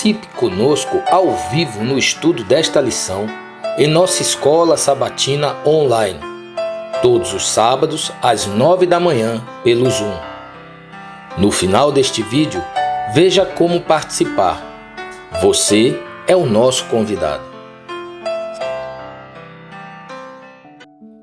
Participe conosco ao vivo no estudo desta lição em nossa escola sabatina online, todos os sábados às 9 da manhã pelo Zoom. No final deste vídeo, veja como participar. Você é o nosso convidado.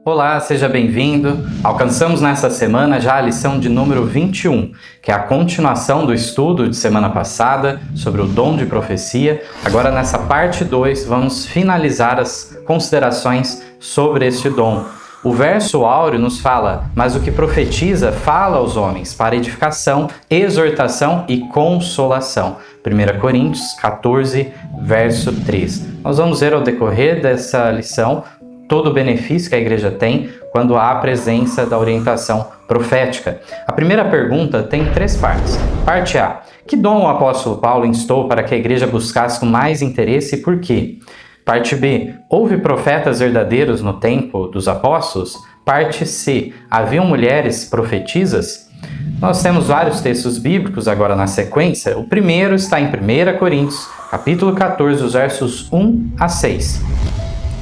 Olá, seja bem-vindo. Alcançamos nessa semana já a lição de número 21, que é a continuação do estudo de semana passada sobre o dom de profecia. Agora, nessa parte 2, vamos finalizar as considerações sobre este dom. O verso áureo nos fala: mas o que profetiza fala aos homens para edificação, exortação e consolação. 1 Coríntios 14, verso 3. Nós vamos ver ao decorrer dessa lição todo o benefício que a igreja tem quando há a presença da orientação profética. A primeira pergunta tem 3 partes. Parte A: que dom o apóstolo Paulo instou para que a igreja buscasse com mais interesse e por quê? Parte B: houve profetas verdadeiros no tempo dos apóstolos? Parte C: haviam mulheres profetisas? Nós temos vários textos bíblicos agora na sequência. O primeiro está em 1 Coríntios, capítulo 14, os versos 1 a 6.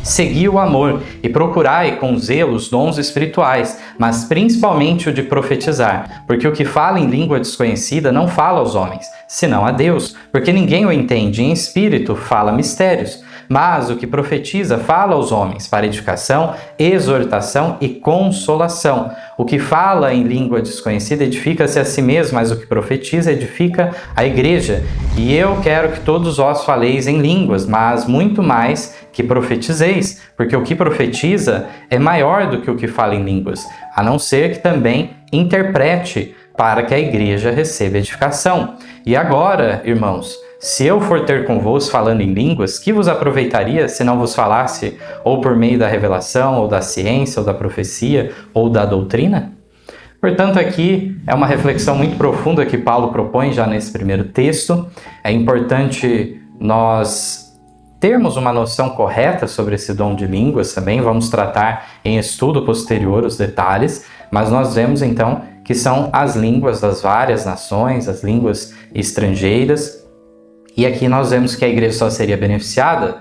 Segui o amor e procurai com zelo os dons espirituais, mas principalmente o de profetizar, porque o que fala em língua desconhecida não fala aos homens, senão a Deus, porque ninguém o entende, em espírito fala mistérios. Mas o que profetiza fala aos homens para edificação, exortação e consolação. O que fala em língua desconhecida edifica-se a si mesmo, mas o que profetiza edifica a igreja. E eu quero que todos vós faleis em línguas, mas muito mais que profetizeis, porque o que profetiza é maior do que o que fala em línguas, a não ser que também interprete para que a igreja receba edificação. E agora, irmãos, se eu for ter convosco falando em línguas, que vos aproveitaria se não vos falasse ou por meio da revelação, ou da ciência, ou da profecia, ou da doutrina? Portanto, aqui é uma reflexão muito profunda que Paulo propõe já nesse primeiro texto. É importante nós termos uma noção correta sobre esse dom de línguas também. Vamos tratar em estudo posterior os detalhes, mas nós vemos então que são as línguas das várias nações, as línguas estrangeiras. E aqui nós vemos que a igreja só seria beneficiada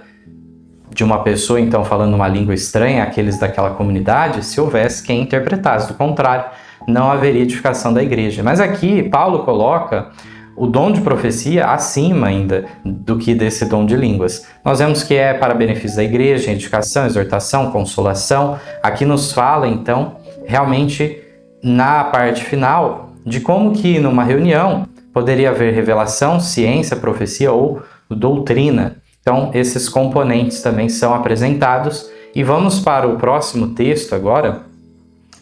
de uma pessoa, então, falando uma língua estranha àqueles daquela comunidade, se houvesse quem interpretasse. Do contrário, não haveria edificação da igreja. Mas aqui Paulo coloca o dom de profecia acima ainda do que desse dom de línguas. Nós vemos que é para benefício da igreja, edificação, exortação, consolação. Aqui nos fala, então, realmente, na parte final, de como que numa reunião poderia haver revelação, ciência, profecia ou doutrina. Então, esses componentes também são apresentados. E vamos para o próximo texto agora,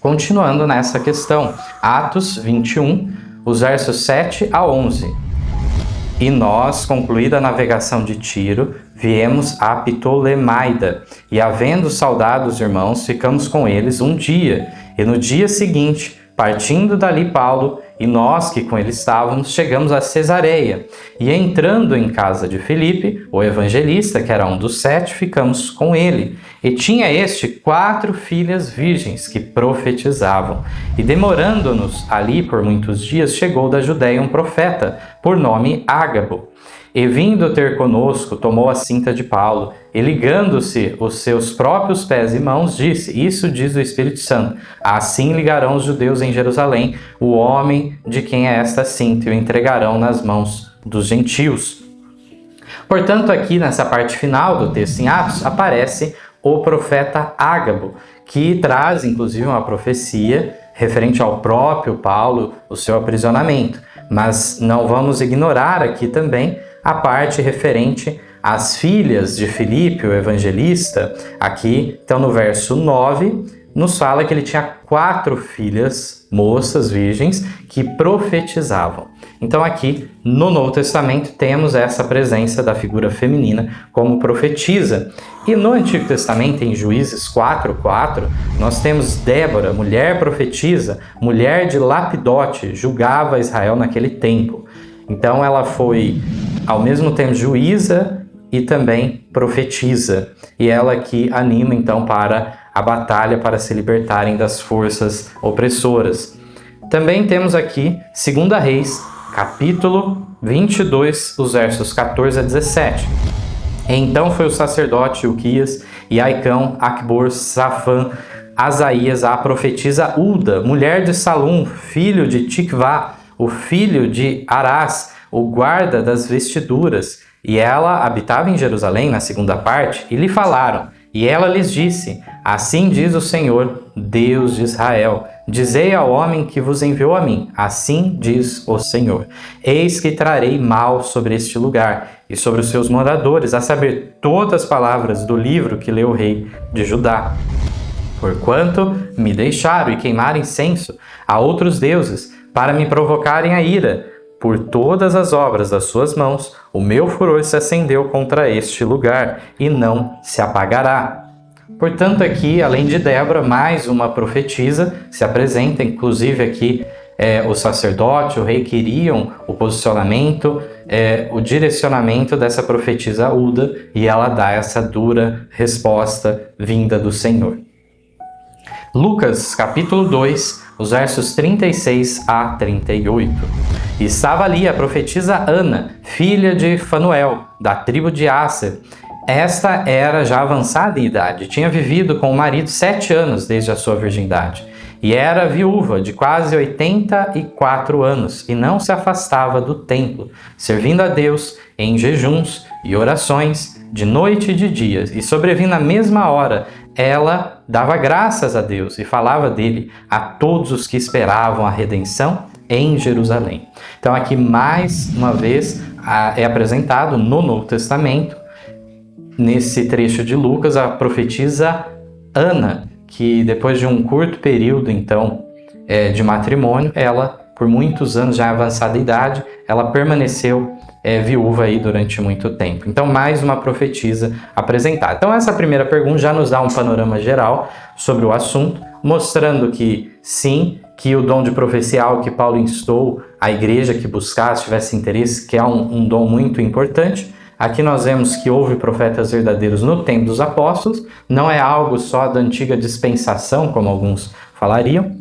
continuando nessa questão. Atos 21, os versos 7 a 11. E nós, concluída a navegação de Tiro, viemos a Ptolemaida, e havendo saudado os irmãos, ficamos com eles um dia. E no dia seguinte, partindo dali Paulo e nós que com ele estávamos, chegamos a Cesareia. E entrando em casa de Filipe, o evangelista, que era um dos 7, ficamos com ele. E tinha este 4 filhas virgens que profetizavam. E demorando-nos ali por muitos dias, chegou da Judéia um profeta, por nome Ágabo. E vindo ter conosco, tomou a cinta de Paulo, e ligando-se os seus próprios pés e mãos, disse: isso diz o Espírito Santo, assim ligarão os judeus em Jerusalém o homem de quem é esta cinta, e o entregarão nas mãos dos gentios. Portanto, aqui nessa parte final do texto em Atos, aparece o profeta Ágabo, que traz inclusive uma profecia referente ao próprio Paulo, o seu aprisionamento. Mas não vamos ignorar aqui também a parte referente às filhas de Filipe, o evangelista. Aqui, então, no verso 9, nos fala que ele tinha 4 filhas moças virgens que profetizavam. Então, aqui no Novo Testamento temos essa presença da figura feminina como profetisa. E no Antigo Testamento, em Juízes 4:4, nós temos Débora, mulher profetisa, mulher de Lapidote, julgava Israel naquele tempo. Então, ela foi ao mesmo tempo juíza e também profetiza. E ela que anima então para a batalha para se libertarem das forças opressoras. Também temos aqui 2 Reis capítulo 22, os versos 14 a 17. Então foi o sacerdote Ilquias e Aicão, Acbor, Safã, Asaías, a profetisa Ulda, mulher de Salum, filho de Tikvá, o filho de Arás, o guarda das vestiduras. E ela habitava em Jerusalém, na segunda parte, e lhe falaram. E ela lhes disse: assim diz o Senhor, Deus de Israel, dizei ao homem que vos enviou a mim, assim diz o Senhor, eis que trarei mal sobre este lugar e sobre os seus moradores, a saber, todas as palavras do livro que leu o rei de Judá. Porquanto me deixaram e queimaram incenso a outros deuses, para me provocarem a ira, por todas as obras das suas mãos, o meu furor se acendeu contra este lugar, e não se apagará. Portanto, aqui, além de Débora, mais uma profetisa se apresenta, inclusive aqui o sacerdote, o rei queriam o posicionamento, o direcionamento dessa profetisa Ulda, e ela dá essa dura resposta vinda do Senhor. Lucas, capítulo 2, os versos 36 a 38. E estava ali a profetisa Ana, filha de Fanuel, da tribo de Asser. Esta era já avançada em idade, tinha vivido com o marido 7 anos desde a sua virgindade, e era viúva de quase 84 anos, e não se afastava do templo, servindo a Deus em jejuns e orações, de noite e de dia, e sobrevindo na mesma hora, ela dava graças a Deus e falava dele a todos os que esperavam a redenção em Jerusalém. Então aqui mais uma vez é apresentado no Novo Testamento, nesse trecho de Lucas, a profetisa Ana, que depois de um curto período então de matrimônio, ela por muitos anos, já em avançada idade, ela permaneceu viúva aí durante muito tempo. Então, mais uma profetisa apresentada. Então, essa primeira pergunta já nos dá um panorama geral sobre o assunto, mostrando que, sim, que o dom de profecia é algo que Paulo instou a igreja que buscasse, tivesse interesse, que é um dom muito importante. Aqui nós vemos que houve profetas verdadeiros no tempo dos apóstolos, não é algo só da antiga dispensação, como alguns falariam,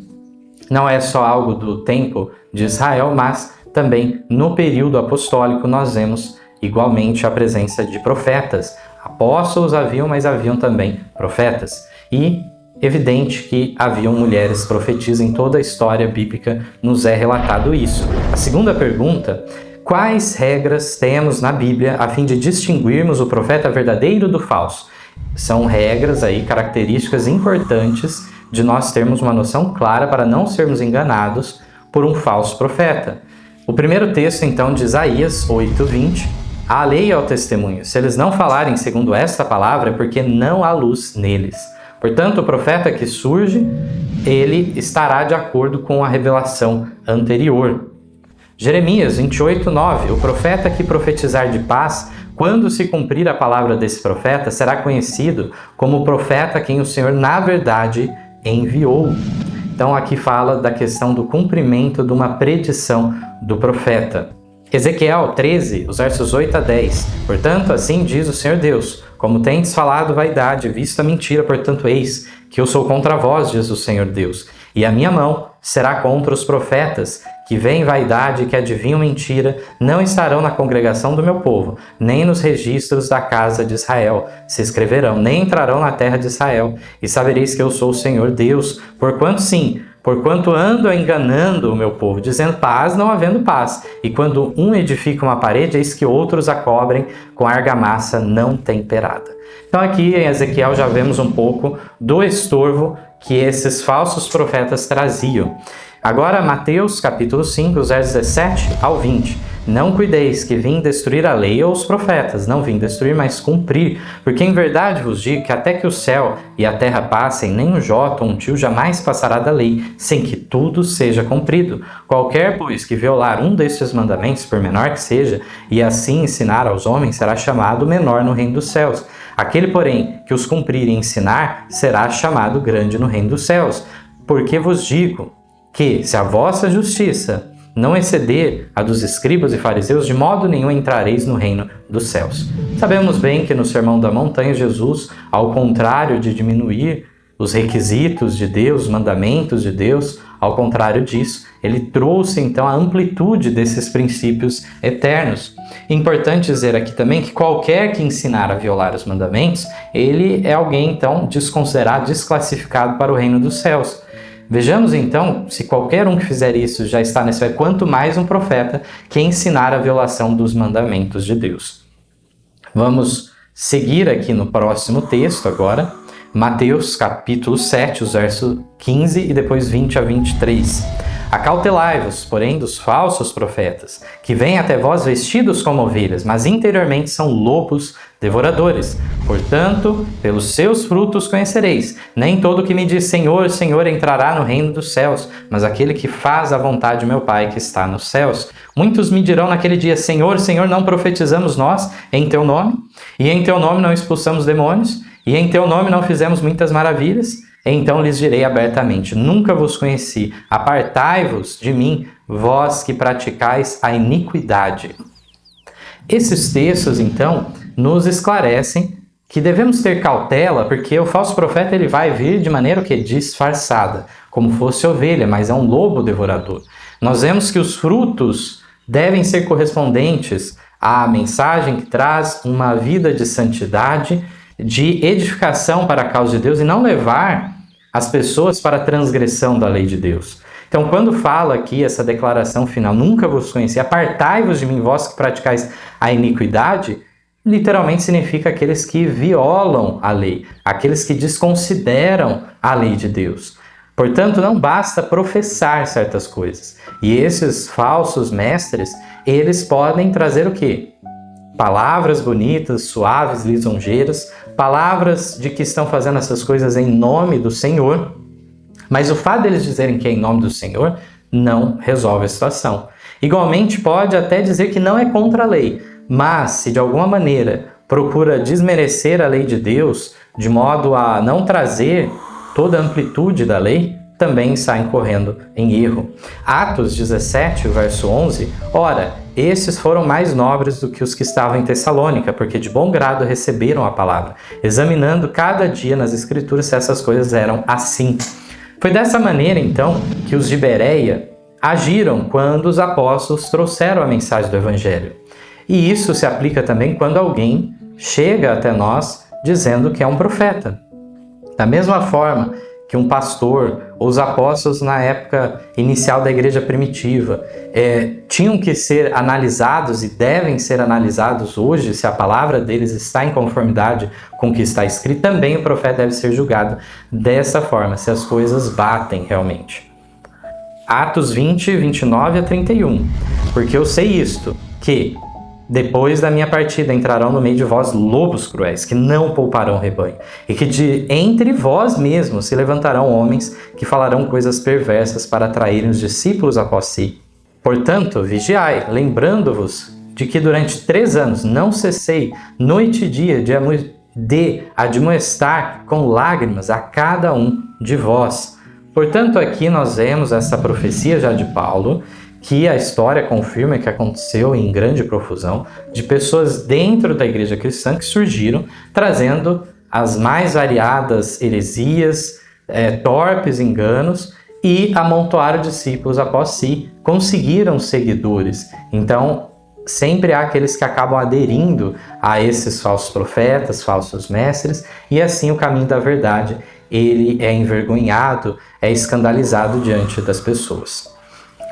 não é só algo do tempo de Israel, mas também no período apostólico nós vemos igualmente a presença de profetas. Apóstolos haviam, mas haviam também profetas. E evidente que haviam mulheres profetisas, em toda a história bíblica nos é relatado isso. A segunda pergunta: quais regras temos na Bíblia a fim de distinguirmos o profeta verdadeiro do falso? São regras aí, características importantes de nós termos uma noção clara para não sermos enganados por um falso profeta. O primeiro texto, então, de Isaías 8:20, a lei é o testemunho. Se eles não falarem segundo esta palavra, é porque não há luz neles. Portanto, o profeta que surge, ele estará de acordo com a revelação anterior. Jeremias 28:9, o profeta que profetizar de paz, quando se cumprir a palavra desse profeta, será conhecido como o profeta a quem o Senhor, na verdade, enviou. Então aqui fala da questão do cumprimento de uma predição do profeta. Ezequiel 13, os versos 8 a 10. Portanto, assim diz o Senhor Deus, como tendes falado vaidade, visto a mentira, portanto eis que eu sou contra vós, diz o Senhor Deus, e a minha mão será contra os profetas, que veem vaidade e que adivinham mentira, não estarão na congregação do meu povo, nem nos registros da casa de Israel se escreverão, nem entrarão na terra de Israel, e sabereis que eu sou o Senhor Deus, porquanto ando enganando o meu povo, dizendo paz, não havendo paz, e quando um edifica uma parede, eis que outros a cobrem com argamassa não temperada. Então aqui em Ezequiel já vemos um pouco do estorvo que esses falsos profetas traziam. Agora, Mateus, capítulo 5, os versos 17 ao 20. Não cuideis que vim destruir a lei ou os profetas, não vim destruir, mas cumprir. Porque em verdade vos digo que até que o céu e a terra passem, nem um jota ou um tio jamais passará da lei, sem que tudo seja cumprido. Qualquer, pois, que violar um destes mandamentos, por menor que seja, e assim ensinar aos homens, será chamado menor no reino dos céus. Aquele, porém, que os cumprir e ensinar, será chamado grande no reino dos céus. Porque vos digo que, se a vossa justiça não exceder a dos escribas e fariseus, de modo nenhum entrareis no reino dos céus. Sabemos bem que no Sermão da Montanha, Jesus, ao contrário de diminuir os requisitos de Deus, os mandamentos de Deus. Ao contrário disso, ele trouxe então a amplitude desses princípios eternos. Importante dizer aqui também que qualquer que ensinar a violar os mandamentos, ele é alguém então desconsiderado, desclassificado para o reino dos céus. Vejamos então, se qualquer um que fizer isso já está nesse, quanto mais um profeta que ensinar a violação dos mandamentos de Deus. Vamos seguir aqui no próximo texto agora, Mateus capítulo 7, os versos 15 e depois 20 a 23. Acautelai-vos, porém, dos falsos profetas, que vêm até vós vestidos como ovelhas, mas interiormente são lobos devoradores. Portanto, pelos seus frutos conhecereis. Nem todo que me diz Senhor, Senhor entrará no reino dos céus, mas aquele que faz a vontade de meu Pai que está nos céus. Muitos me dirão naquele dia, Senhor, Senhor, não profetizamos nós em teu nome? E em teu nome não expulsamos demônios? E em teu nome não fizemos muitas maravilhas? Então lhes direi abertamente, nunca vos conheci, apartai-vos de mim, vós que praticais a iniquidade. Esses textos, então, nos esclarecem que devemos ter cautela, porque o falso profeta ele vai vir de maneira que disfarçada, como fosse ovelha, mas é um lobo devorador. Nós vemos que os frutos devem ser correspondentes à mensagem que traz uma vida de santidade, de edificação para a causa de Deus e não levar as pessoas para a transgressão da lei de Deus. Então, quando fala aqui essa declaração final, nunca vos conheci, apartai-vos de mim, vós que praticais a iniquidade, literalmente significa aqueles que violam a lei, aqueles que desconsideram a lei de Deus. Portanto, não basta professar certas coisas. E esses falsos mestres, eles podem trazer o quê? Palavras bonitas, suaves, lisonjeiras, palavras de que estão fazendo essas coisas em nome do Senhor, mas o fato deles dizerem que é em nome do Senhor não resolve a situação. Igualmente pode até dizer que não é contra a lei, mas se de alguma maneira procura desmerecer a lei de Deus, de modo a não trazer toda a amplitude da lei, também está incorrendo em erro. Atos 17, verso 11, ora, esses foram mais nobres do que os que estavam em Tessalônica, porque de bom grado receberam a palavra, examinando cada dia nas Escrituras se essas coisas eram assim. Foi dessa maneira, então, que os de Bereia agiram quando os apóstolos trouxeram a mensagem do Evangelho. E isso se aplica também quando alguém chega até nós dizendo que é um profeta. Da mesma forma que um pastor ou os apóstolos na época inicial da igreja primitiva tinham que ser analisados e devem ser analisados hoje se a palavra deles está em conformidade com o que está escrito, também o profeta deve ser julgado dessa forma, se as coisas batem realmente. Atos 20, 29 a 31. Porque eu sei isto, que depois da minha partida entrarão no meio de vós lobos cruéis, que não pouparão rebanho, e que de entre vós mesmos se levantarão homens que falarão coisas perversas para atraírem os discípulos após si. Portanto, vigiai, lembrando-vos de que durante 3 anos não cessei, noite e dia, de admoestar com lágrimas a cada um de vós. Portanto, aqui nós vemos essa profecia já de Paulo, que a história confirma que aconteceu em grande profusão, de pessoas dentro da igreja cristã que surgiram, trazendo as mais variadas heresias, torpes enganos, e amontoaram discípulos após si, conseguiram seguidores. Então, sempre há aqueles que acabam aderindo a esses falsos profetas, falsos mestres, e assim o caminho da verdade, ele é envergonhado, é escandalizado diante das pessoas.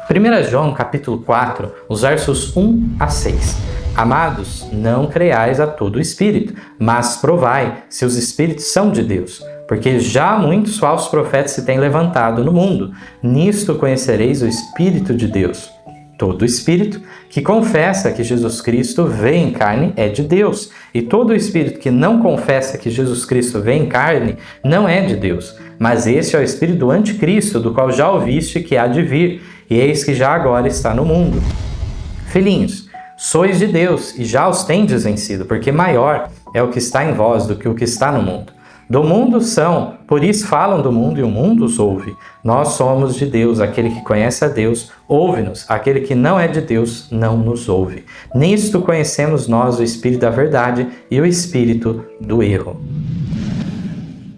1 João capítulo 4, os versos 1 a 6. Amados, não creais a todo espírito, mas provai se os espíritos são de Deus, porque já muitos falsos profetas se têm levantado no mundo. Nisto conhecereis o Espírito de Deus. Todo espírito que confessa que Jesus Cristo veio em carne é de Deus, e todo espírito que não confessa que Jesus Cristo veio em carne não é de Deus. Mas esse é o espírito do anticristo, do qual já ouviste que há de vir, e eis que já agora está no mundo. Filhinhos, sois de Deus, e já os tendes vencido, porque maior é o que está em vós do que o que está no mundo. Do mundo são, por isso falam do mundo e o mundo os ouve. Nós somos de Deus, aquele que conhece a Deus, ouve-nos. Aquele que não é de Deus, não nos ouve. Nisto conhecemos nós o Espírito da verdade e o Espírito do erro.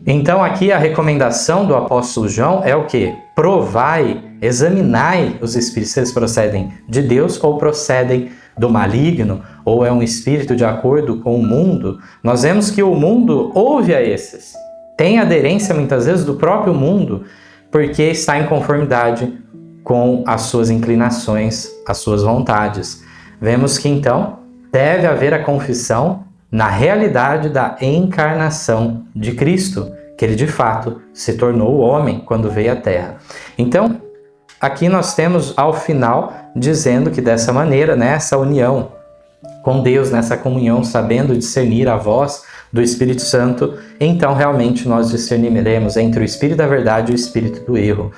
Então aqui a recomendação do apóstolo João é o quê? Provai, examinai os espíritos, se eles procedem de Deus ou procedem do maligno, ou é um espírito de acordo com o mundo. Nós vemos que o mundo ouve a esses, tem aderência muitas vezes do próprio mundo, porque está em conformidade com as suas inclinações, as suas vontades. Vemos que então deve haver a confissão na realidade da encarnação de Cristo, que ele de fato se tornou homem quando veio à Terra. Então, aqui nós temos ao final dizendo que dessa maneira, nessa união com Deus, nessa comunhão, sabendo discernir a voz do Espírito Santo, então realmente nós discerniremos entre o Espírito da verdade e o Espírito do erro.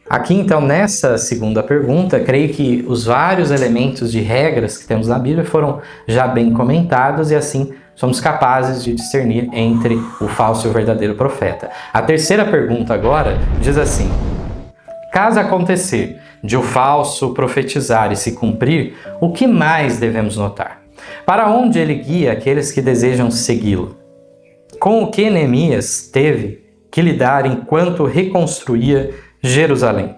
Aqui então, nessa segunda pergunta, creio que os vários elementos de regras que temos na Bíblia foram já bem comentados e assim somos capazes de discernir entre o falso e o verdadeiro profeta. A terceira pergunta agora diz assim: caso acontecer de o falso profetizar e se cumprir, o que mais devemos notar? Para onde ele guia aqueles que desejam segui-lo? Com o que Neemias teve que lidar enquanto reconstruía Jerusalém?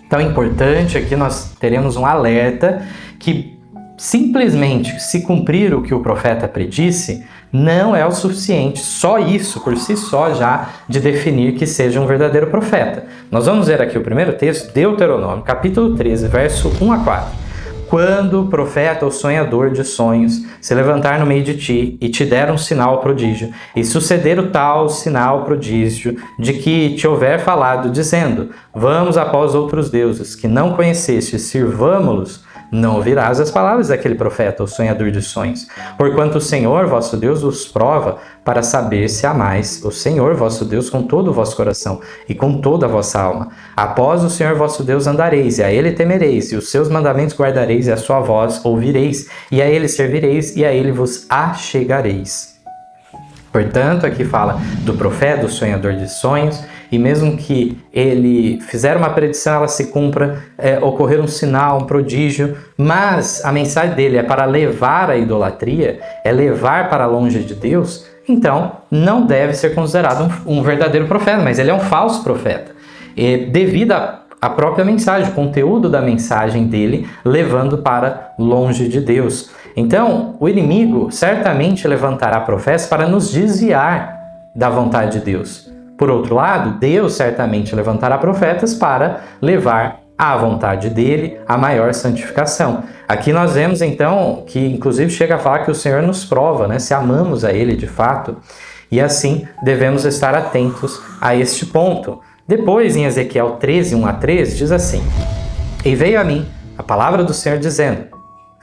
Então é importante, aqui nós teremos um alerta que simplesmente se cumprir o que o profeta predisse não é o suficiente, só isso por si só já de definir que seja um verdadeiro profeta. Nós vamos ver aqui o primeiro texto, Deuteronômio, capítulo 13, verso 1 a 4. Quando o profeta ou sonhador de sonhos se levantar no meio de ti e te der um sinal prodígio, e suceder o tal sinal prodígio de que te houver falado, dizendo: vamos após outros deuses que não conheceste, sirvamo-los, não ouvirás as palavras daquele profeta ou sonhador de sonhos, porquanto o Senhor vosso Deus vos prova para saber se amais o Senhor vosso Deus com todo o vosso coração e com toda a vossa alma. Após o Senhor vosso Deus andareis, e a ele temereis, e os seus mandamentos guardareis, e a sua voz ouvireis, e a ele servireis, e a ele vos achegareis. Portanto, aqui fala do profeta, do sonhador de sonhos, e mesmo que ele fizer uma predição, ela se cumpra, ocorrer um sinal, um prodígio, mas a mensagem dele é para levar à idolatria, é levar para longe de Deus, então não deve ser considerado um verdadeiro profeta, mas ele é um falso profeta, devido à própria mensagem, o conteúdo da mensagem dele, levando para longe de Deus. Então, o inimigo certamente levantará profetas para nos desviar da vontade de Deus. Por outro lado, Deus certamente levantará profetas para levar à vontade dele a maior santificação. Aqui nós vemos então que inclusive chega a falar que o Senhor nos prova, né, se amamos a ele de fato, e assim devemos estar atentos a este ponto. Depois, em Ezequiel 13, 1 a 3, diz assim: e veio a mim a palavra do Senhor dizendo: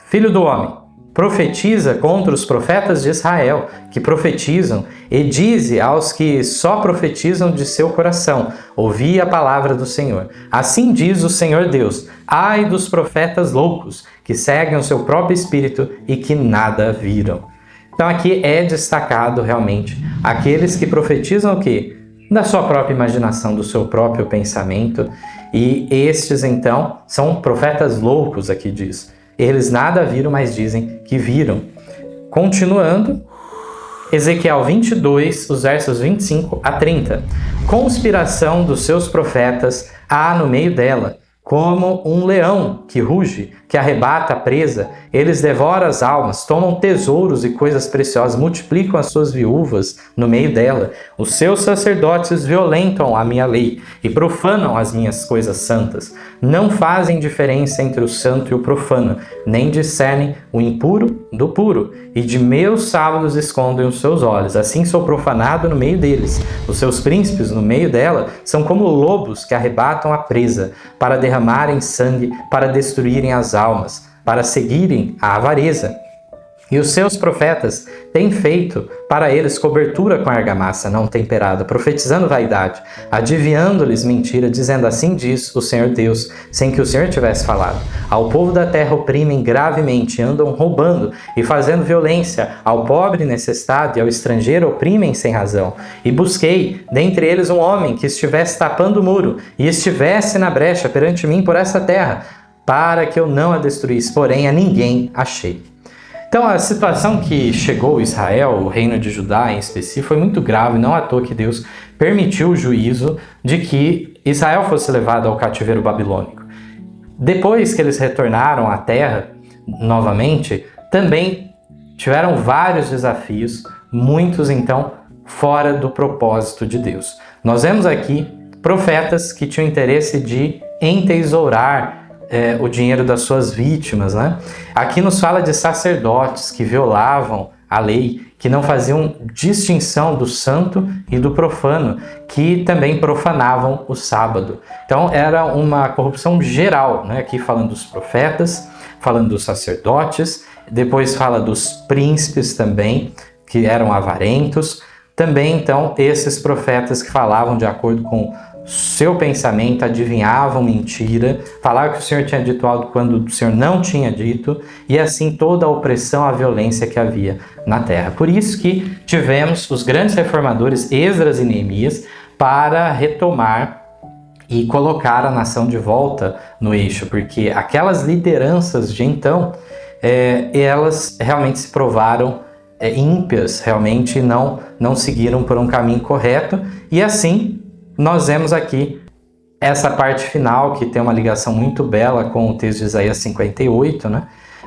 filho do homem, profetiza contra os profetas de Israel, que profetizam, e dize aos que só profetizam de seu coração: ouvi a palavra do Senhor. Assim diz o Senhor Deus: ai dos profetas loucos, que seguem o seu próprio espírito e que nada viram. Então aqui é destacado realmente aqueles que profetizam o quê? Da sua própria imaginação, do seu próprio pensamento, e estes então são profetas loucos, aqui diz. Eles nada viram, mas dizem que viram. Continuando, Ezequiel 22, os versos 25 a 30. Conspiração dos seus profetas há no meio dela, como um leão que ruge, que arrebata a presa. Eles devoram as almas, tomam tesouros e coisas preciosas, multiplicam as suas viúvas no meio dela. Os seus sacerdotes violentam a minha lei e profanam as minhas coisas santas. Não fazem diferença entre o santo e o profano, nem discernem o impuro do puro, e de meus sábados escondem os seus olhos. Assim sou profanado no meio deles. Os seus príncipes no meio dela são como lobos que arrebatam a presa, para derramarem sangue, para destruírem as almas, para seguirem a avareza. E os seus profetas têm feito para eles cobertura com argamassa não temperada, profetizando vaidade, adivinhando-lhes mentira, dizendo: assim diz o Senhor Deus, sem que o Senhor tivesse falado. Ao povo da terra oprimem gravemente, andam roubando e fazendo violência, ao pobre necessitado e ao estrangeiro oprimem sem razão. E busquei dentre eles um homem que estivesse tapando o muro e estivesse na brecha perante mim por essa terra, para que eu não a destruísse, porém a ninguém achei. Então a situação que chegou Israel, o reino de Judá em específico, foi muito grave, não à toa que Deus permitiu o juízo de que Israel fosse levado ao cativeiro babilônico. Depois que eles retornaram à terra novamente, também tiveram vários desafios, muitos então fora do propósito de Deus. Nós vemos aqui profetas que tinham interesse de entesourar o dinheiro das suas vítimas, né? Aqui nos fala de sacerdotes que violavam a lei, que não faziam distinção do santo e do profano, que também profanavam o sábado. Então era uma corrupção geral, né? Aqui falando dos profetas, falando dos sacerdotes, depois fala dos príncipes também, que eram avarentos. Também, então, esses profetas que falavam de acordo com seu pensamento, adivinhavam mentira, falavam que o Senhor tinha dito algo quando o Senhor não tinha dito, e assim toda a opressão, a violência que havia na terra. Por isso que tivemos os grandes reformadores Esdras e Neemias para retomar e colocar a nação de volta no eixo, porque aquelas lideranças de então, elas realmente se provaram ímpias, realmente não seguiram por um caminho correto, e assim nós vemos aqui essa parte final que tem uma ligação muito bela com o texto de Isaías 58, né?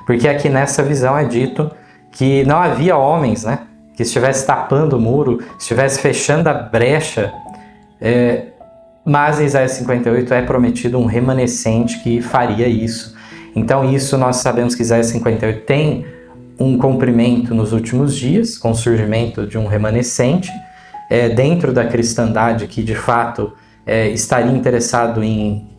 Porque aqui nessa visão é dito que não havia homens, né, que estivesse tapando o muro, estivesse fechando a brecha, mas em Isaías 58 é prometido um remanescente que faria isso. Então isso nós sabemos que Isaías 58 tem um cumprimento nos últimos dias, com o surgimento de um remanescente, dentro da cristandade que de fato estaria interessado em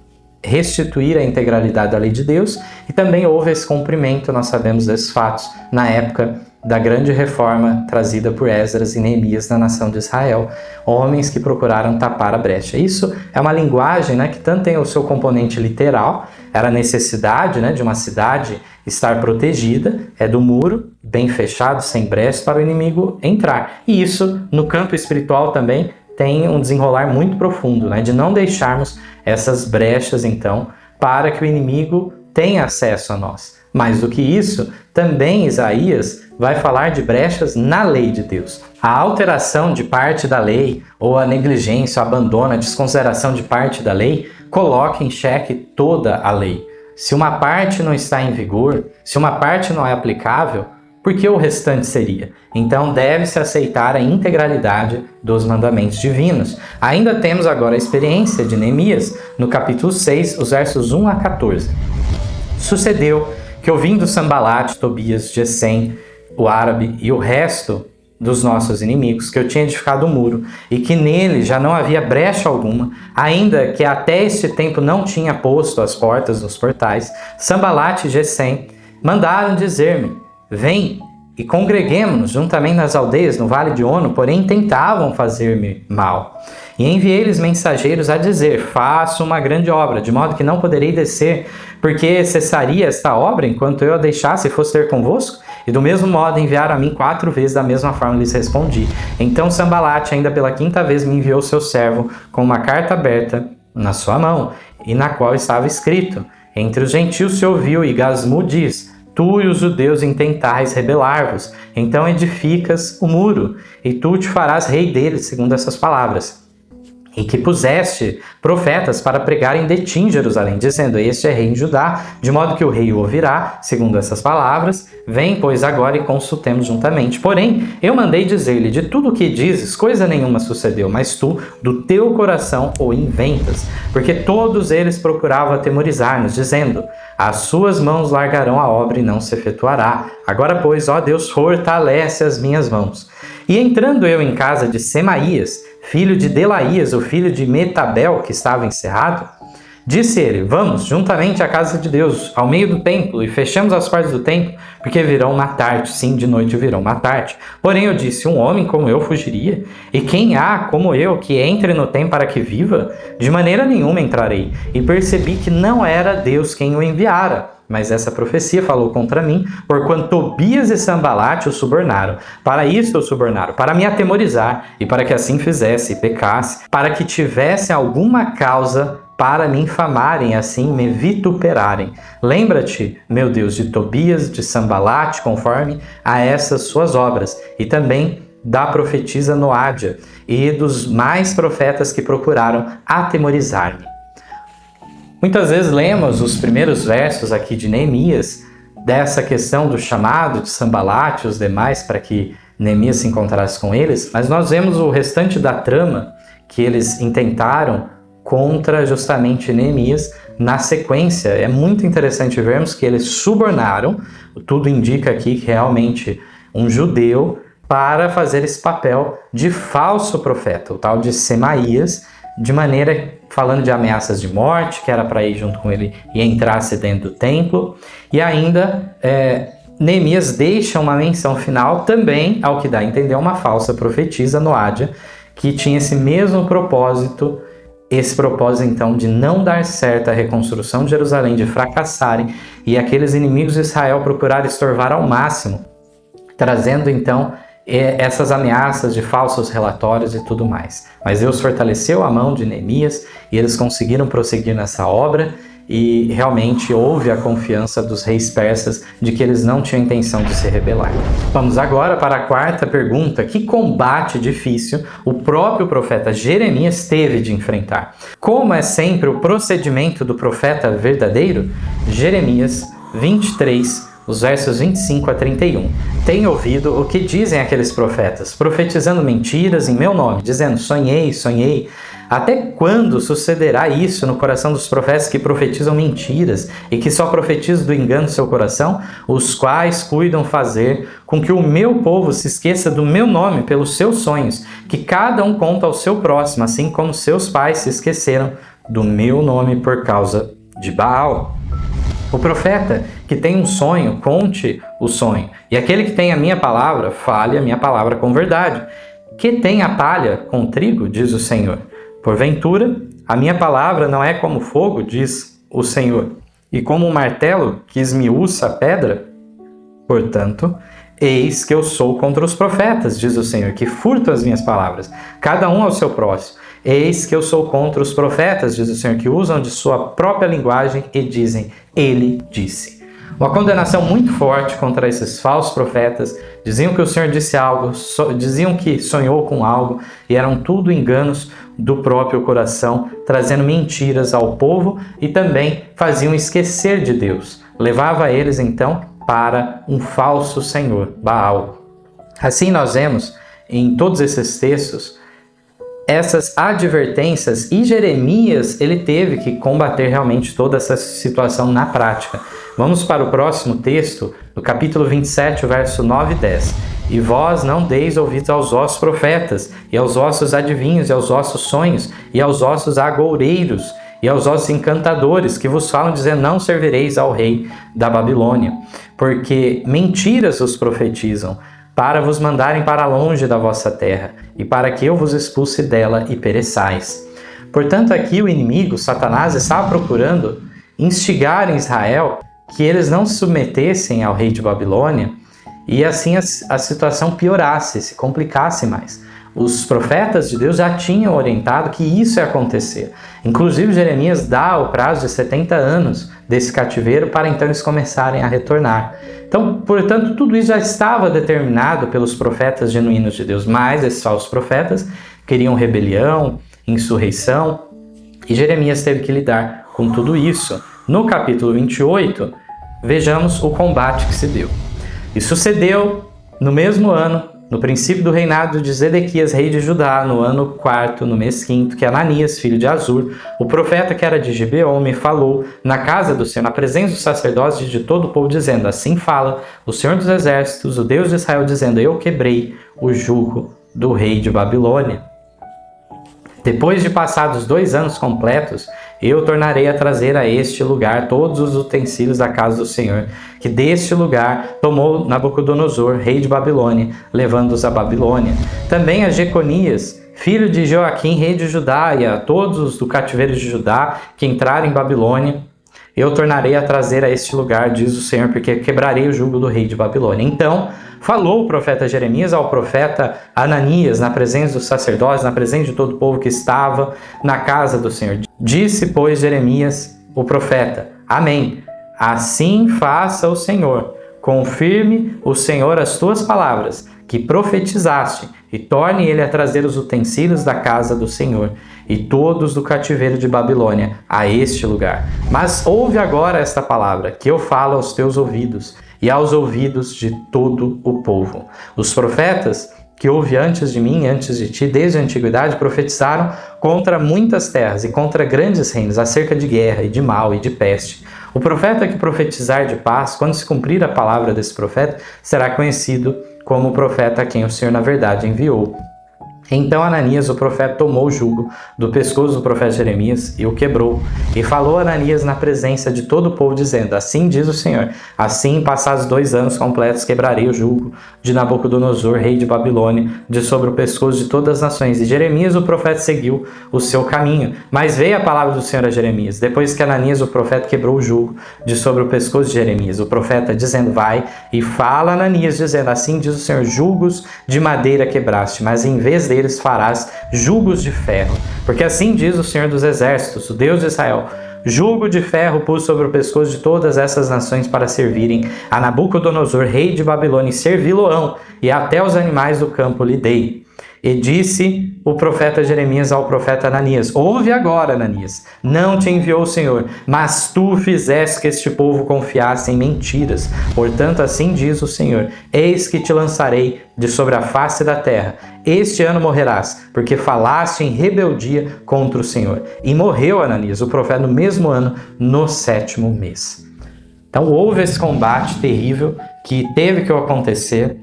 restituir a integralidade da lei de Deus, e também houve esse cumprimento, nós sabemos desses fatos, na época da grande reforma trazida por Esdras e Neemias na nação de Israel, homens que procuraram tapar a brecha. Isso é uma linguagem, né, que tanto tem o seu componente literal, era a necessidade, né, de uma cidade estar protegida, do muro bem fechado, sem brecha, para o inimigo entrar. E isso, no campo espiritual também, tem um desenrolar muito profundo, né, de não deixarmos essas brechas, então, para que o inimigo tenha acesso a nós. Mais do que isso, também Isaías vai falar de brechas na lei de Deus. A alteração de parte da lei, ou a negligência, o abandono, a desconsideração de parte da lei, coloca em xeque toda a lei. Se uma parte não está em vigor, se uma parte não é aplicável, por que o restante seria? Então deve-se aceitar a integralidade dos mandamentos divinos. Ainda temos agora a experiência de Neemias, no capítulo 6, os versos 1 a 14. Sucedeu que, ouvindo Sambalate, Tobias, Gesem, o árabe e o resto dos nossos inimigos, que eu tinha edificado o muro, e que nele já não havia brecha alguma, ainda que até este tempo não tinha posto as portas dos portais, Sambalate e Gesem mandaram dizer-me: vem e congreguemo-nos juntamente nas aldeias no vale de Ono, porém tentavam fazer-me mal. E enviei-lhes mensageiros a dizer: faço uma grande obra, de modo que não poderei descer, porque cessaria esta obra enquanto eu a deixasse e fosse ter convosco? E do mesmo modo enviaram a mim 4 vezes, da mesma forma lhes respondi. Então Sambalate, ainda pela 5ª vez, me enviou seu servo com uma carta aberta na sua mão, e na qual estava escrito: entre os gentios se ouviu, e Gasmu diz: tu e os judeus intentais rebelar-vos, então edificas o muro, e tu te farás rei deles, segundo essas palavras. E que puseste profetas para pregarem de ti em Jerusalém, dizendo: este é rei em Judá, de modo que o rei o ouvirá, segundo essas palavras. Vem, pois, agora e consultemos juntamente. Porém, eu mandei dizer-lhe: de tudo o que dizes, coisa nenhuma sucedeu, mas tu, do teu coração, o inventas. Porque todos eles procuravam atemorizar-nos, dizendo: as suas mãos largarão a obra e não se efetuará. Agora, pois, ó Deus, fortalece as minhas mãos. E entrando eu em casa de Semaías, filho de Delaías, o filho de Metabel, que estava encerrado, disse ele: vamos juntamente à casa de Deus, ao meio do templo, e fechamos as portas do templo, porque virão matar-te. Sim, de noite virão matar-te. Porém eu disse: um homem como eu fugiria? E quem há como eu que entre no templo para que viva? De maneira nenhuma entrarei. E percebi que não era Deus quem o enviara. Mas essa profecia falou contra mim, porquanto Tobias e Sambalate o subornaram. Para isto o subornaram, para me atemorizar, e para que assim fizesse e pecasse, para que tivesse alguma causa para me infamarem, assim me vituperarem. Lembra-te, meu Deus, de Tobias, de Sambalate, conforme a essas suas obras, e também da profetisa Noádia, e dos mais profetas que procuraram atemorizar-me. Muitas vezes lemos os primeiros versos aqui de Neemias, dessa questão do chamado de Sambalate e os demais para que Neemias se encontrasse com eles, mas nós vemos o restante da trama que eles intentaram contra justamente Neemias na sequência. É muito interessante vermos que eles subornaram, tudo indica aqui que realmente um judeu, para fazer esse papel de falso profeta, o tal de Semaías, de maneira, falando de ameaças de morte, que era para ir junto com ele e entrasse dentro do templo, e ainda Neemias deixa uma menção final também, ao que dá a entender, uma falsa profetisa, Noádia, que tinha esse mesmo propósito, então de não dar certo a reconstrução de Jerusalém, de fracassarem, e aqueles inimigos de Israel procurarem estorvar ao máximo, trazendo então essas ameaças de falsos relatórios e tudo mais. Mas Deus fortaleceu a mão de Neemias e eles conseguiram prosseguir nessa obra, e realmente houve a confiança dos reis persas de que eles não tinham intenção de se rebelar. Vamos agora para a quarta pergunta: que combate difícil o próprio profeta Jeremias teve de enfrentar? Como é sempre o procedimento do profeta verdadeiro? Jeremias 23, os versos 25 a 31. Tenho ouvido o que dizem aqueles profetas, profetizando mentiras em meu nome, dizendo: sonhei, sonhei. Até quando sucederá isso no coração dos profetas que profetizam mentiras e que só profetizam do engano do seu coração, os quais cuidam fazer com que o meu povo se esqueça do meu nome pelos seus sonhos, que cada um conta ao seu próximo, assim como seus pais se esqueceram do meu nome por causa de Baal? O profeta que tem um sonho, conte o sonho. E aquele que tem a minha palavra, fale a minha palavra com verdade. Que tem a palha com trigo, diz o Senhor. Porventura, a minha palavra não é como fogo, diz o Senhor, e como um martelo que esmiuça a pedra? Portanto, eis que eu sou contra os profetas, diz o Senhor, que furtam as minhas palavras, cada um ao seu próximo. Eis que eu sou contra os profetas, diz o Senhor, que usam de sua própria linguagem e dizem: ele disse. Uma condenação muito forte contra esses falsos profetas. Diziam que o Senhor disse algo, diziam que sonhou com algo, e eram tudo enganos do próprio coração, trazendo mentiras ao povo e também faziam esquecer de Deus. Levava eles então para um falso senhor, Baal. Assim nós vemos em todos esses textos essas advertências, e Jeremias ele teve que combater realmente toda essa situação na prática. Vamos para o próximo texto, no capítulo 27, verso 9 e 10. E vós não deis ouvidos aos vossos profetas, e aos vossos adivinhos, e aos vossos sonhos, e aos vossos agoureiros, e aos vossos encantadores, que vos falam dizendo: não servireis ao rei da Babilônia, porque mentiras os profetizam, para vos mandarem para longe da vossa terra, e para que eu vos expulse dela e pereçais. Portanto, aqui o inimigo, Satanás, estava procurando instigar em Israel que eles não se submetessem ao rei de Babilônia, e assim a situação piorasse, se complicasse mais. Os profetas de Deus já tinham orientado que isso ia acontecer. Inclusive, Jeremias dá o prazo de 70 anos desse cativeiro para então eles começarem a retornar. Então, portanto, tudo isso já estava determinado pelos profetas genuínos de Deus, mas esses falsos profetas queriam rebelião, insurreição, e Jeremias teve que lidar com tudo isso. No capítulo 28, vejamos o combate que se deu. E sucedeu no mesmo ano, no princípio do reinado de Zedequias, rei de Judá, no ano 4º, no mês 5º, que Ananias, filho de Azur, o profeta que era de Gibeon, me falou na casa do Senhor, na presença dos sacerdotes e de todo o povo, dizendo: assim fala o Senhor dos exércitos, o Deus de Israel, dizendo: eu quebrei o jugo do rei de Babilônia. Depois de passados 2 anos completos, eu tornarei a trazer a este lugar todos os utensílios da casa do Senhor, que deste lugar tomou Nabucodonosor, rei de Babilônia, levando-os a Babilônia. Também a Jeconias, filho de Joaquim, rei de Judá, e a todos os do cativeiro de Judá que entraram em Babilônia, eu tornarei a trazer a este lugar, diz o Senhor, porque quebrarei o jugo do rei de Babilônia. Então falou o profeta Jeremias ao profeta Ananias, na presença dos sacerdotes, na presença de todo o povo que estava na casa do Senhor. Disse, pois, Jeremias, o profeta: Amém. Assim faça o Senhor. Confirme o Senhor as tuas palavras, que profetizaste, e torne ele a trazer os utensílios da casa do Senhor e todos do cativeiro de Babilônia a este lugar. Mas ouve agora esta palavra, que eu falo aos teus ouvidos e aos ouvidos de todo o povo. Os profetas que houve antes de mim, antes de ti, desde a antiguidade, profetizaram contra muitas terras e contra grandes reinos, acerca de guerra e de mal e de peste. O profeta que profetizar de paz, quando se cumprir a palavra desse profeta, será conhecido como o profeta a quem o Senhor na verdade enviou. Então Ananias, o profeta, tomou o jugo do pescoço do profeta Jeremias e o quebrou. E falou Ananias na presença de todo o povo, dizendo: Assim diz o Senhor, assim passados 2 anos completos quebrarei o jugo de Nabucodonosor, rei de Babilônia, de sobre o pescoço de todas as nações. E Jeremias, o profeta, seguiu o seu caminho. Mas veio a palavra do Senhor a Jeremias, depois que Ananias, o profeta, quebrou o jugo de sobre o pescoço de Jeremias, o profeta, dizendo: Vai e fala Ananias, dizendo: Assim diz o Senhor, jugos de madeira quebraste, mas em vez deles farás jugos de ferro. Porque assim diz o Senhor dos Exércitos, o Deus de Israel: jugo de ferro pus sobre o pescoço de todas essas nações para servirem a Nabucodonosor, rei de Babilônia, e servi-lo-ão, e até os animais do campo lhe dei. E disse o profeta Jeremias ao profeta Ananias: Ouve agora, Ananias, não te enviou o Senhor, mas tu fizeste que este povo confiasse em mentiras. Portanto, assim diz o Senhor: Eis que te lançarei de sobre a face da terra. Este ano morrerás, porque falaste em rebeldia contra o Senhor. E morreu Ananias, o profeta, no mesmo ano, no 7º mês. Então houve esse combate terrível que teve que acontecer.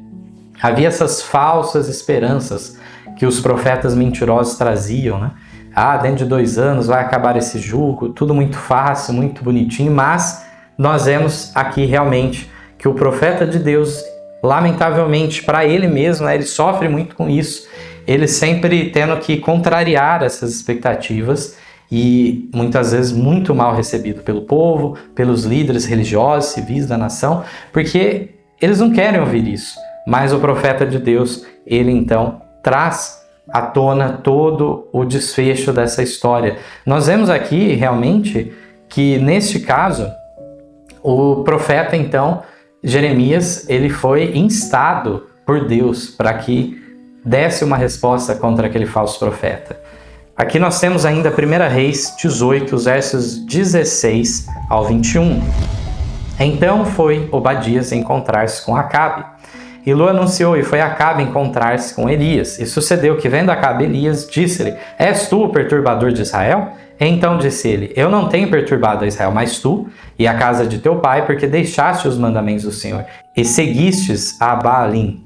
Havia essas falsas esperanças que os profetas mentirosos traziam, né? Dentro de 2 anos vai acabar esse jugo, tudo muito fácil, muito bonitinho, mas nós vemos aqui realmente que o profeta de Deus, lamentavelmente para ele mesmo, né, ele sofre muito com isso, ele sempre tendo que contrariar essas expectativas e muitas vezes muito mal recebido pelo povo, pelos líderes religiosos, civis da nação, porque eles não querem ouvir isso. Mas o profeta de Deus, ele então traz à tona todo o desfecho dessa história. Nós vemos aqui realmente que neste caso, o profeta então, Jeremias, ele foi instado por Deus para que desse uma resposta contra aquele falso profeta. Aqui nós temos ainda 1 Reis 18, versos 16 ao 21. Então foi Obadias encontrar-se com Acabe. E Lu anunciou, e foi Acabe encontrar-se com Elias. E sucedeu que, vendo Acabe, Elias disse-lhe: És tu o perturbador de Israel? Então disse ele: Eu não tenho perturbado a Israel, mas tu e a casa de teu pai, porque deixaste os mandamentos do Senhor, e seguistes a Baalim.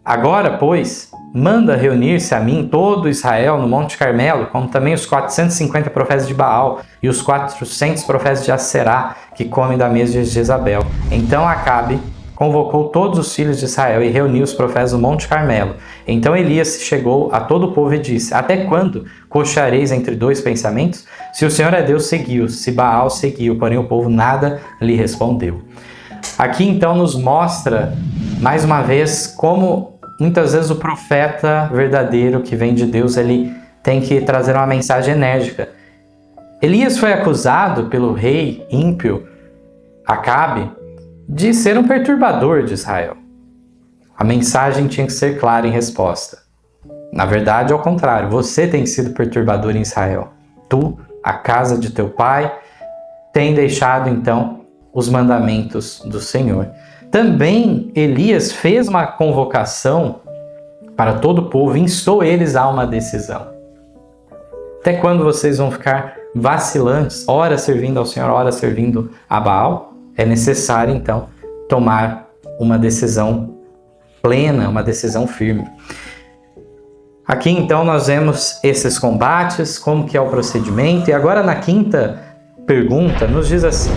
Agora, pois, manda reunir-se a mim todo Israel no Monte Carmelo, como também os 450 profetas de Baal e os 400 profetas de Aserá, que comem da mesa de Jezabel. Então Acabe convocou todos os filhos de Israel e reuniu os profetas no Monte Carmelo. Então Elias chegou a todo o povo e disse: Até quando cocheareis entre 2 pensamentos? Se o Senhor é Deus, seguiu; se Baal, seguiu. Porém o povo nada lhe respondeu. Aqui então nos mostra, mais uma vez, como muitas vezes o profeta verdadeiro que vem de Deus, ele tem que trazer uma mensagem enérgica. Elias foi acusado pelo rei ímpio Acabe de ser um perturbador de Israel. A mensagem tinha que ser clara em resposta. Na verdade, ao contrário, você tem sido perturbador em Israel. Tu, a casa de teu pai, tem deixado então os mandamentos do Senhor. Também Elias fez uma convocação para todo o povo e instou eles a uma decisão. Até quando vocês vão ficar vacilantes, ora servindo ao Senhor, ora servindo a Baal? É necessário, então, tomar uma decisão plena, uma decisão firme. Aqui, então, nós vemos esses combates, como que é o procedimento. E agora, na 5ª pergunta, nos diz assim: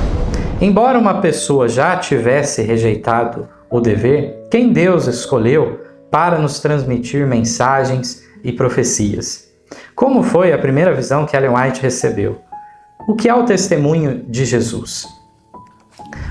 embora uma pessoa já tivesse rejeitado o dever, quem Deus escolheu para nos transmitir mensagens e profecias? Como foi a primeira visão que Ellen White recebeu? O que é o testemunho de Jesus?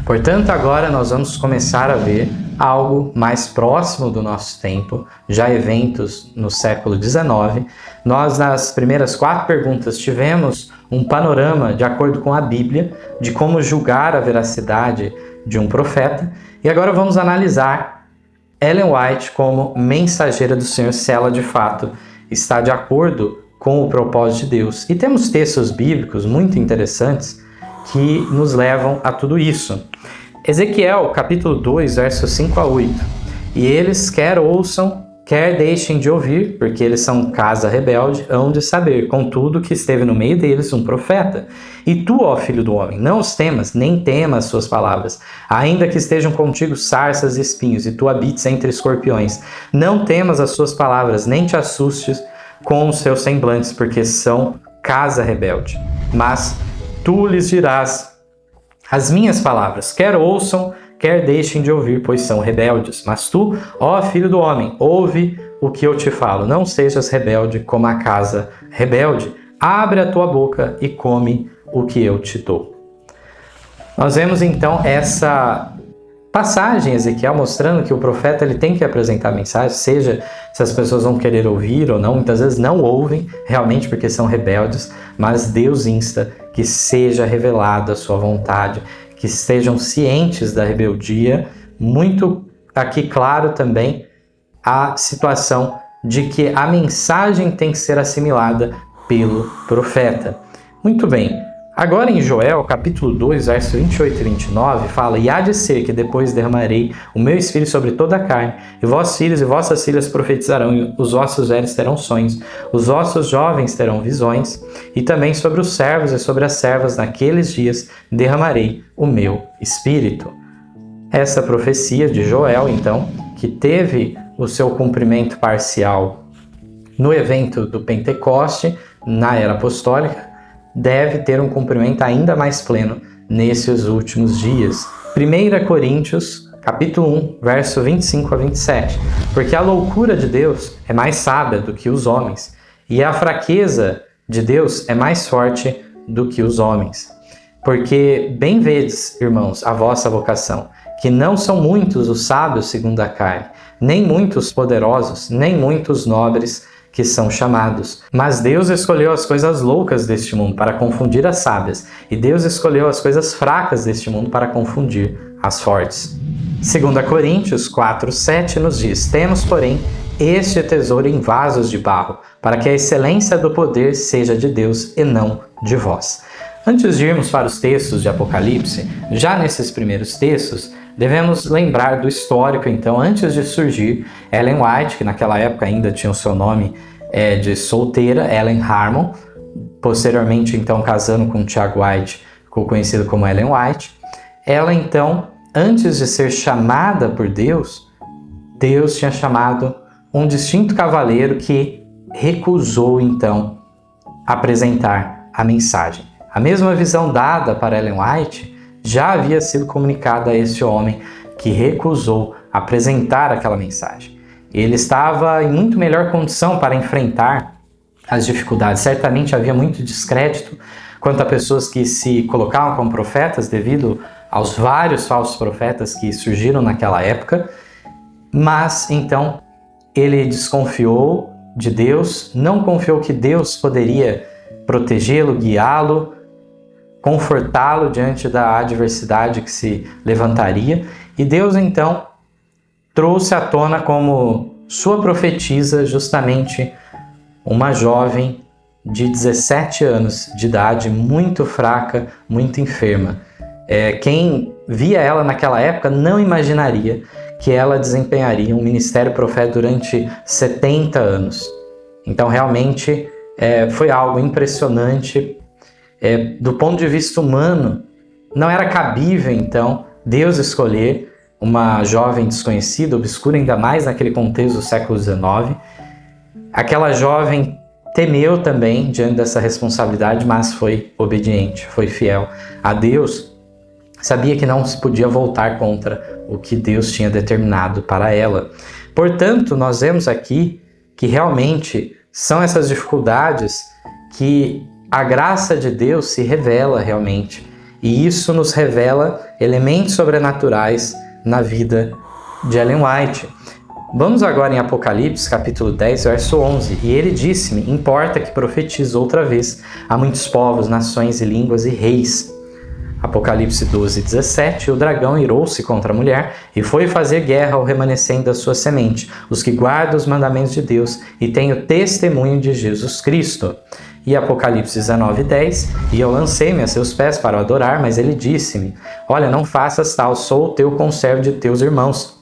Portanto, agora nós vamos começar a ver algo mais próximo do nosso tempo, já eventos no século XIX. Nós, nas primeiras 4 perguntas, tivemos um panorama, de acordo com a Bíblia, de como julgar a veracidade de um profeta. E agora vamos analisar Ellen White como mensageira do Senhor, se ela de fato está de acordo com o propósito de Deus. E temos textos bíblicos muito interessantes que nos levam a tudo isso. Ezequiel, capítulo 2, versos 5 a 8. E eles quer ouçam, quer deixem de ouvir, porque eles são casa rebelde, hão de saber, contudo, que esteve no meio deles um profeta. E tu, ó filho do homem, não os temas, nem temas suas palavras, ainda que estejam contigo sarças e espinhos, e tu habites entre escorpiões. Não temas as suas palavras, nem te assustes com os seus semblantes, porque são casa rebelde. Mas tu lhes dirás as minhas palavras, quer ouçam, quer deixem de ouvir, pois são rebeldes. Mas tu, ó filho do homem, ouve o que eu te falo. Não sejas rebelde como a casa rebelde. Abre a tua boca e come o que eu te dou. Nós vemos então essa passagem, Ezequiel, mostrando que o profeta ele tem que apresentar a mensagem, seja se as pessoas vão querer ouvir ou não. Muitas vezes não ouvem, realmente porque são rebeldes, mas Deus insta que seja revelada a sua vontade, que estejam cientes da rebeldia. Muito aqui claro também a situação de que a mensagem tem que ser assimilada pelo profeta. Muito bem, agora em Joel, capítulo 2, versos 28 e 29, fala: E há de ser que depois derramarei o meu espírito sobre toda a carne, e vossos filhos e vossas filhas profetizarão, e os vossos velhos terão sonhos, os vossos jovens terão visões, e também sobre os servos e sobre as servas naqueles dias derramarei o meu espírito. Essa profecia de Joel, então, que teve o seu cumprimento parcial no evento do Pentecoste, na era apostólica, deve ter um cumprimento ainda mais pleno nesses últimos dias. 1 Coríntios, capítulo 1, verso 25 a 27. Porque a loucura de Deus é mais sábia do que os homens, e a fraqueza de Deus é mais forte do que os homens. Porque bem vedes, irmãos, a vossa vocação, que não são muitos os sábios segundo a carne, nem muitos poderosos, nem muitos nobres que são chamados. Mas Deus escolheu as coisas loucas deste mundo para confundir as sábias, e Deus escolheu as coisas fracas deste mundo para confundir as fortes. 2 Coríntios 4, 7 nos diz: Temos, porém, este tesouro em vasos de barro, para que a excelência do poder seja de Deus e não de vós. Antes de irmos para os textos de Apocalipse, já nesses primeiros textos, devemos lembrar do histórico. Então, antes de surgir, Ellen White, que naquela época ainda tinha o seu nome de solteira, Ellen Harmon, posteriormente então casando com Tiago White, ficou conhecido como Ellen White. Ela então, antes de ser chamada por Deus, Deus tinha chamado um distinto cavaleiro que recusou então apresentar a mensagem. A mesma visão dada para Ellen White já havia sido comunicada a esse homem que recusou apresentar aquela mensagem. Ele estava em muito melhor condição para enfrentar as dificuldades. Certamente havia muito descrédito quanto a pessoas que se colocavam como profetas devido aos vários falsos profetas que surgiram naquela época. Mas então ele desconfiou de Deus, não confiou que Deus poderia protegê-lo, guiá-lo, confortá-lo diante da adversidade que se levantaria. E Deus então trouxe à tona como sua profetisa justamente uma jovem de 17 anos de idade, muito fraca, muito enferma. Quem via ela naquela época não imaginaria que ela desempenharia um ministério profético durante 70 anos. Então realmente foi algo impressionante. Do ponto de vista humano, não era cabível então Deus escolher uma jovem desconhecida, obscura, ainda mais naquele contexto do século XIX. Aquela jovem temeu também diante dessa responsabilidade, mas foi obediente, foi fiel a Deus. Sabia que não se podia voltar contra o que Deus tinha determinado para ela. Portanto, nós vemos aqui que realmente são essas dificuldades que a graça de Deus se revela realmente. E isso nos revela elementos sobrenaturais na vida de Ellen White. Vamos agora em Apocalipse, capítulo 10, verso 11. E ele disse-me: importa que profetize outra vez a muitos povos, nações e línguas e reis. Apocalipse 12, 17. O dragão irou-se contra a mulher e foi fazer guerra ao remanescente da sua semente, os que guardam os mandamentos de Deus e têm o testemunho de Jesus Cristo. E Apocalipse 19, 10. E eu lancei-me a seus pés para o adorar, mas ele disse-me: olha, não faças tal, sou o teu conservo de teus irmãos,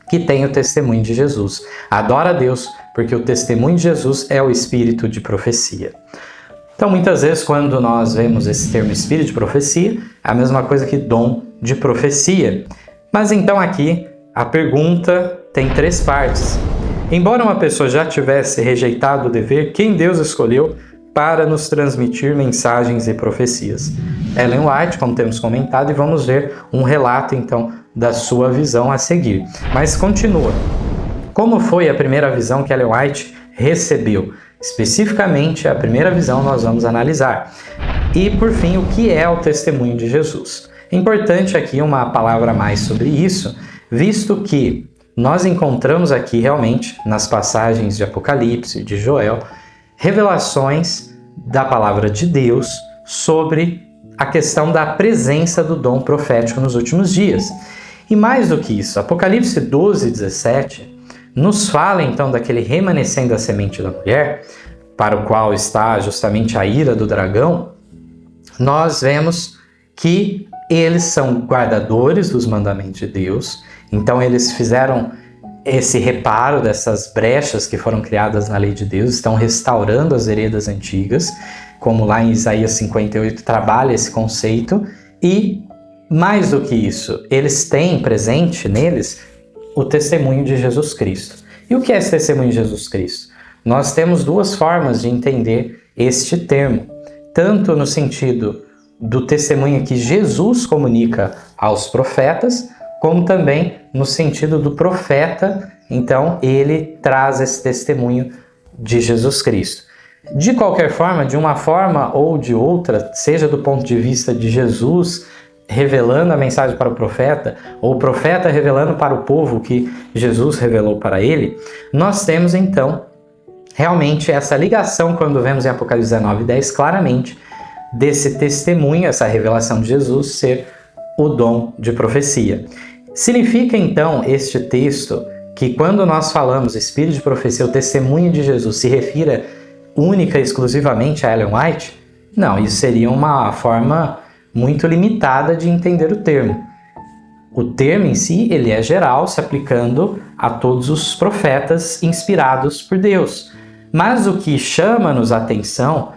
que tem o testemunho de Jesus. Adora a Deus, porque o testemunho de Jesus é o espírito de profecia. Então, muitas vezes, quando nós vemos esse termo espírito de profecia, é a mesma coisa que dom de profecia. Mas então aqui, a pergunta tem 3 partes. Embora uma pessoa já tivesse rejeitado o dever, quem Deus escolheu para nos transmitir mensagens e profecias? Ellen White, como temos comentado, e vamos ver um relato, então, da sua visão a seguir. Mas continua. Como foi a primeira visão que Ellen White recebeu? Especificamente, a primeira visão nós vamos analisar. E, por fim, o que é o testemunho de Jesus? É importante aqui uma palavra a mais sobre isso, visto que nós encontramos aqui realmente, nas passagens de Apocalipse, de Joel, revelações da palavra de Deus sobre a questão da presença do dom profético nos últimos dias. E mais do que isso, Apocalipse 12, 17 nos fala então daquele remanescente da semente da mulher, para o qual está justamente a ira do dragão. Nós vemos que eles são guardadores dos mandamentos de Deus, então eles fizeram esse reparo dessas brechas que foram criadas na lei de Deus, estão restaurando as veredas antigas, como lá em Isaías 58 trabalha esse conceito, e mais do que isso, eles têm presente neles o testemunho de Jesus Cristo. E o que é esse testemunho de Jesus Cristo? Nós temos 2 formas de entender este termo, tanto no sentido do testemunho que Jesus comunica aos profetas, como também no sentido do profeta, então ele traz esse testemunho de Jesus Cristo. De qualquer forma, de uma forma ou de outra, seja do ponto de vista de Jesus revelando a mensagem para o profeta, ou o profeta revelando para o povo que Jesus revelou para ele, nós temos então realmente essa ligação quando vemos em Apocalipse 19, 10 claramente desse testemunho, essa revelação de Jesus ser o dom de profecia. Significa então este texto que quando nós falamos espírito de profecia, o testemunho de Jesus se refira única e exclusivamente a Ellen White? Não, isso seria uma forma muito limitada de entender o termo. O termo em si, ele é geral, se aplicando a todos os profetas inspirados por Deus. Mas o que chama-nos a atenção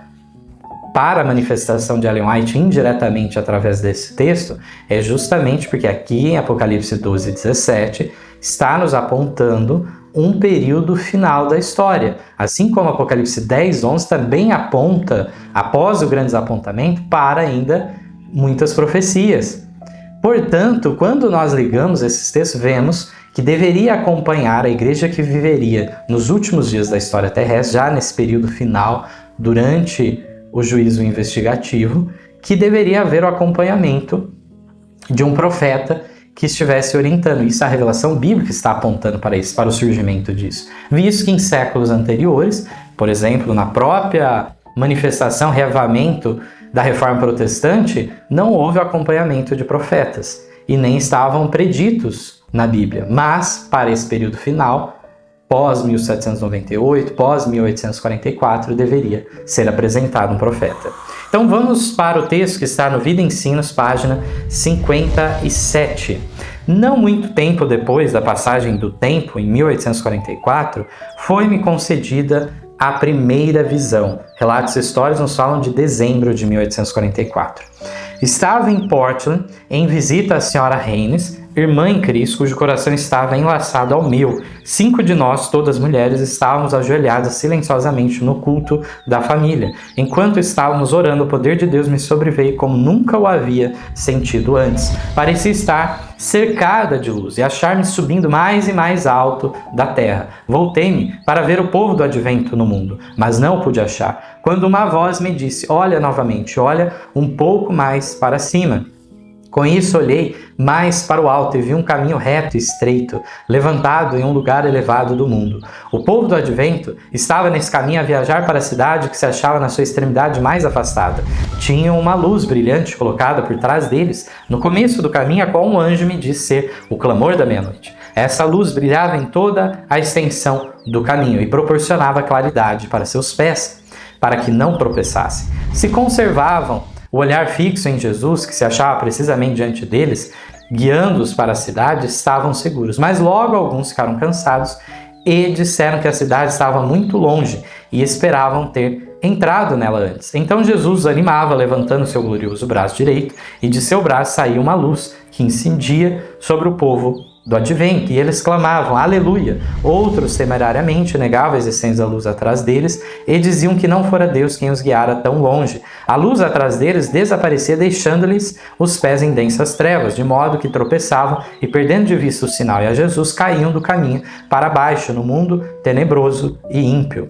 para a manifestação de Ellen White indiretamente através desse texto é justamente porque aqui em Apocalipse 12, 17 está nos apontando um período final da história. Assim como Apocalipse 10, 11 também aponta, após o grande desapontamento, para ainda muitas profecias. Portanto, quando nós ligamos esses textos, vemos que deveria acompanhar a igreja que viveria nos últimos dias da história terrestre, já nesse período final, durante o juízo investigativo, que deveria haver o acompanhamento de um profeta que estivesse orientando. Isso, a revelação bíblica está apontando para isso, para o surgimento disso. Visto que em séculos anteriores, por exemplo, na própria manifestação, reavivamento da Reforma Protestante, não houve o acompanhamento de profetas e nem estavam preditos na Bíblia. Mas, para esse período final, pós-1798, pós-1844, deveria ser apresentado um profeta. Então vamos para o texto que está no Vida e Ensinos, página 57. Não muito tempo depois da passagem do tempo, em 1844, foi-me concedida a primeira visão. Relatos históricos nos falam de dezembro de 1844. Estava em Portland, em visita à senhora Haynes, irmã em Cristo, cujo coração estava enlaçado ao meu. 5 de nós, todas mulheres, estávamos ajoelhadas silenciosamente no culto da família. Enquanto estávamos orando, o poder de Deus me sobreveio como nunca o havia sentido antes. Parecia estar cercada de luz e achar-me subindo mais e mais alto da terra. Voltei-me para ver o povo do advento no mundo, mas não o pude achar. Quando uma voz me disse: olha novamente, olha um pouco mais para cima. Com isso olhei mais para o alto e vi um caminho reto e estreito, levantado em um lugar elevado do mundo. O povo do advento estava nesse caminho a viajar para a cidade que se achava na sua extremidade mais afastada. Tinham uma luz brilhante colocada por trás deles, no começo do caminho, a qual um anjo me disse ser o clamor da meia-noite. Essa luz brilhava em toda a extensão do caminho e proporcionava claridade para seus pés, para que não tropeçassem. Se conservavam o olhar fixo em Jesus, que se achava precisamente diante deles, guiando-os para a cidade, estavam seguros. Mas logo alguns ficaram cansados e disseram que a cidade estava muito longe e esperavam ter entrado nela antes. Então Jesus os animava, levantando seu glorioso braço direito, e de seu braço saía uma luz que incendia sobre o povo do advento, e eles clamavam, aleluia. Outros temerariamente negavam a existência da luz atrás deles e diziam que não fora Deus quem os guiara tão longe. A luz atrás deles desaparecia, deixando-lhes os pés em densas trevas, de modo que tropeçavam e, perdendo de vista o sinal e a Jesus, caíam do caminho para baixo, no mundo tenebroso e ímpio.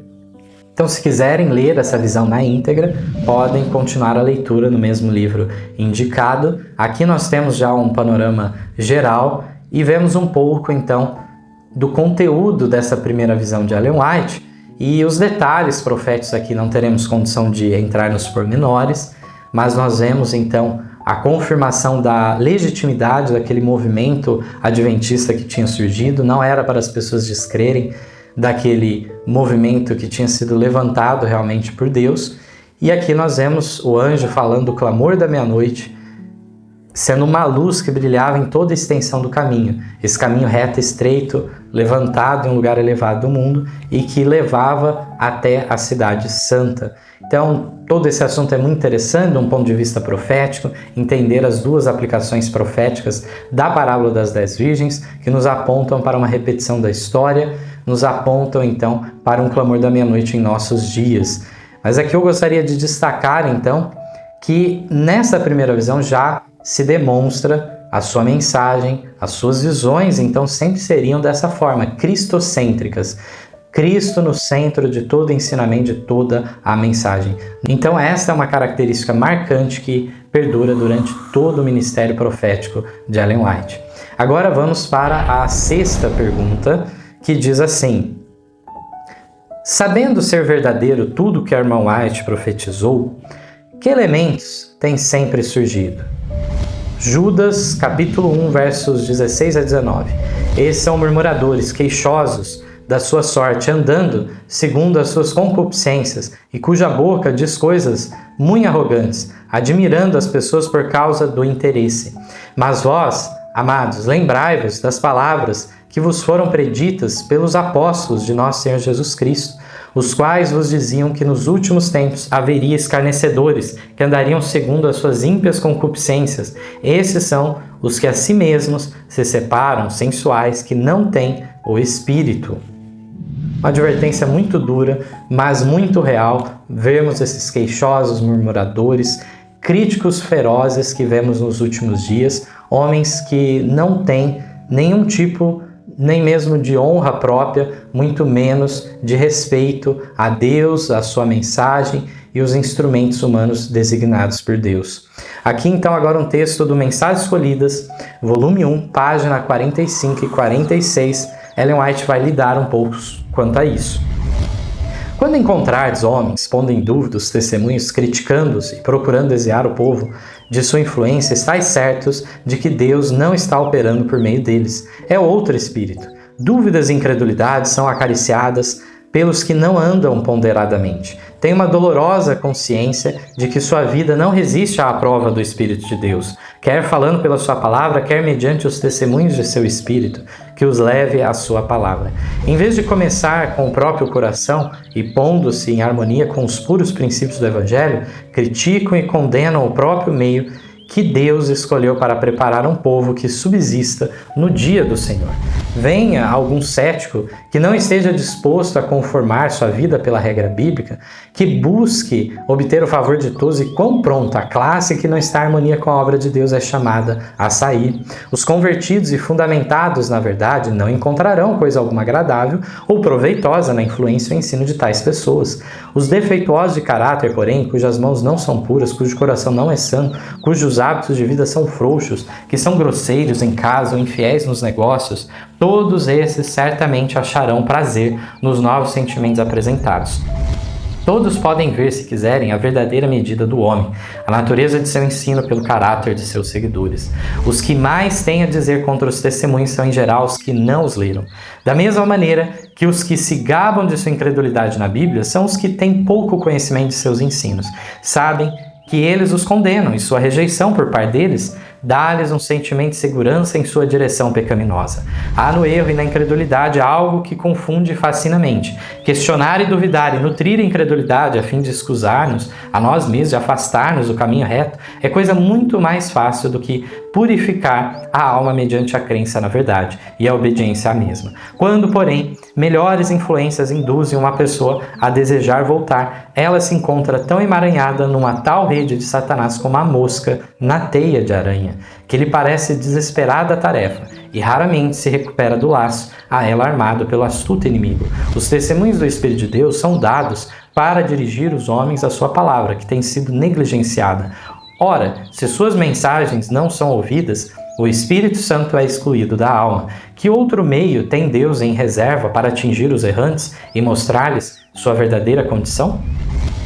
Então, se quiserem ler essa visão na íntegra, podem continuar a leitura no mesmo livro indicado. Aqui nós temos já um panorama geral e vemos um pouco, então, do conteúdo dessa primeira visão de Ellen White, e os detalhes proféticos aqui não teremos condição de entrar nos pormenores, mas nós vemos, então, a confirmação da legitimidade daquele movimento adventista que tinha surgido. Não era para as pessoas descrerem daquele movimento que tinha sido levantado realmente por Deus. E aqui nós vemos o anjo falando do clamor da meia-noite, sendo uma luz que brilhava em toda a extensão do caminho, esse caminho reto e estreito, levantado em um lugar elevado do mundo e que levava até a cidade santa. Então, todo esse assunto é muito interessante, de um ponto de vista profético, entender as duas aplicações proféticas da parábola das 10 virgens, que nos apontam para uma repetição da história, nos apontam, então, para um clamor da meia-noite em nossos dias. Mas aqui eu gostaria de destacar, então, que nessa primeira visão já se demonstra a sua mensagem, as suas visões, então sempre seriam dessa forma, cristocêntricas. Cristo no centro de todo o ensinamento, de toda a mensagem. Então essa é uma característica marcante que perdura durante todo o ministério profético de Ellen White. Agora vamos para a sexta pergunta, que diz assim: sabendo ser verdadeiro tudo que a irmã White profetizou, que elementos têm sempre surgido? Judas, capítulo 1, versos 16 a 19. Esses são murmuradores, queixosos da sua sorte, andando segundo as suas concupiscências, e cuja boca diz coisas muito arrogantes, admirando as pessoas por causa do interesse. Mas vós, amados, lembrai-vos das palavras que vos foram preditas pelos apóstolos de nosso Senhor Jesus Cristo, os quais vos diziam que nos últimos tempos haveria escarnecedores, que andariam segundo as suas ímpias concupiscências. Esses são os que a si mesmos se separam, sensuais, que não têm o Espírito. Uma advertência muito dura, mas muito real. Vemos esses queixosos, murmuradores, críticos ferozes que vemos nos últimos dias, homens que não têm nenhum tipo nem mesmo de honra própria, muito menos de respeito a Deus, a sua mensagem e os instrumentos humanos designados por Deus. Aqui então agora um texto do Mensagens Escolhidas, volume 1, página 45 e 46. Ellen White vai lidar um pouco quanto a isso. Quando encontrardes homens pondo em dúvida os testemunhos, criticando-os e procurando desviar o povo de sua influência, estais certos de que Deus não está operando por meio deles. É outro espírito. Dúvidas e incredulidades são acariciadas pelos que não andam ponderadamente. Tem uma dolorosa consciência de que sua vida não resiste à prova do Espírito de Deus, quer falando pela sua palavra, quer mediante os testemunhos de seu Espírito, que os leve à sua palavra. Em vez de começar com o próprio coração e pondo-se em harmonia com os puros princípios do Evangelho, criticam e condenam o próprio meio que Deus escolheu para preparar um povo que subsista no dia do Senhor. Venha algum cético que não esteja disposto a conformar sua vida pela regra bíblica, que busque obter o favor de todos, e quão pronto a classe que não está em harmonia com a obra de Deus é chamada a sair. Os convertidos e fundamentados na verdade não encontrarão coisa alguma agradável ou proveitosa na influência e ensino de tais pessoas. Os defeituosos de caráter, porém, cujas mãos não são puras, cujo coração não é santo, cujos hábitos de vida são frouxos, que são grosseiros em casa ou infiéis nos negócios, todos esses certamente acharão prazer nos novos sentimentos apresentados. Todos podem ver, se quiserem, a verdadeira medida do homem, a natureza de seu ensino pelo caráter de seus seguidores. Os que mais têm a dizer contra os testemunhos são, em geral, os que não os leram. Da mesma maneira que os que se gabam de sua incredulidade na Bíblia são os que têm pouco conhecimento de seus ensinos. Sabem que eles os condenam, e sua rejeição por parte deles dá-lhes um sentimento de segurança em sua direção pecaminosa. Há no erro e na incredulidade algo que confunde e fascina a mente. Questionar e duvidar e nutrir a incredulidade a fim de excusar-nos a nós mesmos, de afastar-nos do caminho reto, é coisa muito mais fácil do que purificar a alma mediante a crença na verdade e a obediência à mesma. Quando, porém, melhores influências induzem uma pessoa a desejar voltar, ela se encontra tão emaranhada numa tal rede de Satanás como a mosca na teia de aranha, que lhe parece desesperada a tarefa e raramente se recupera do laço a ela armado pelo astuto inimigo. Os testemunhos do Espírito de Deus são dados para dirigir os homens à sua palavra, que tem sido negligenciada. Ora, se suas mensagens não são ouvidas, o Espírito Santo é excluído da alma. Que outro meio tem Deus em reserva para atingir os errantes e mostrar-lhes sua verdadeira condição?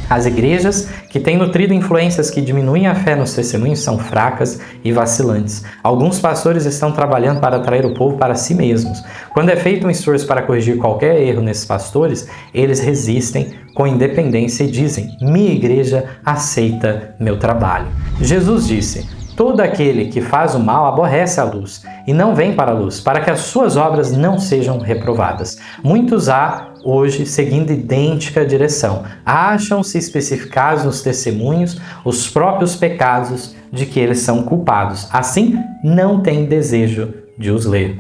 As igrejas que têm nutrido influências que diminuem a fé nos testemunhos são fracas e vacilantes. Alguns pastores estão trabalhando para atrair o povo para si mesmos. Quando é feito um esforço para corrigir qualquer erro nesses pastores, eles resistem com independência e dizem: minha igreja aceita meu trabalho. Jesus disse: todo aquele que faz o mal aborrece a luz e não vem para a luz, para que as suas obras não sejam reprovadas. Muitos há hoje seguindo idêntica direção. Acham-se especificados nos testemunhos os próprios pecados de que eles são culpados. Assim, não têm desejo de os ler.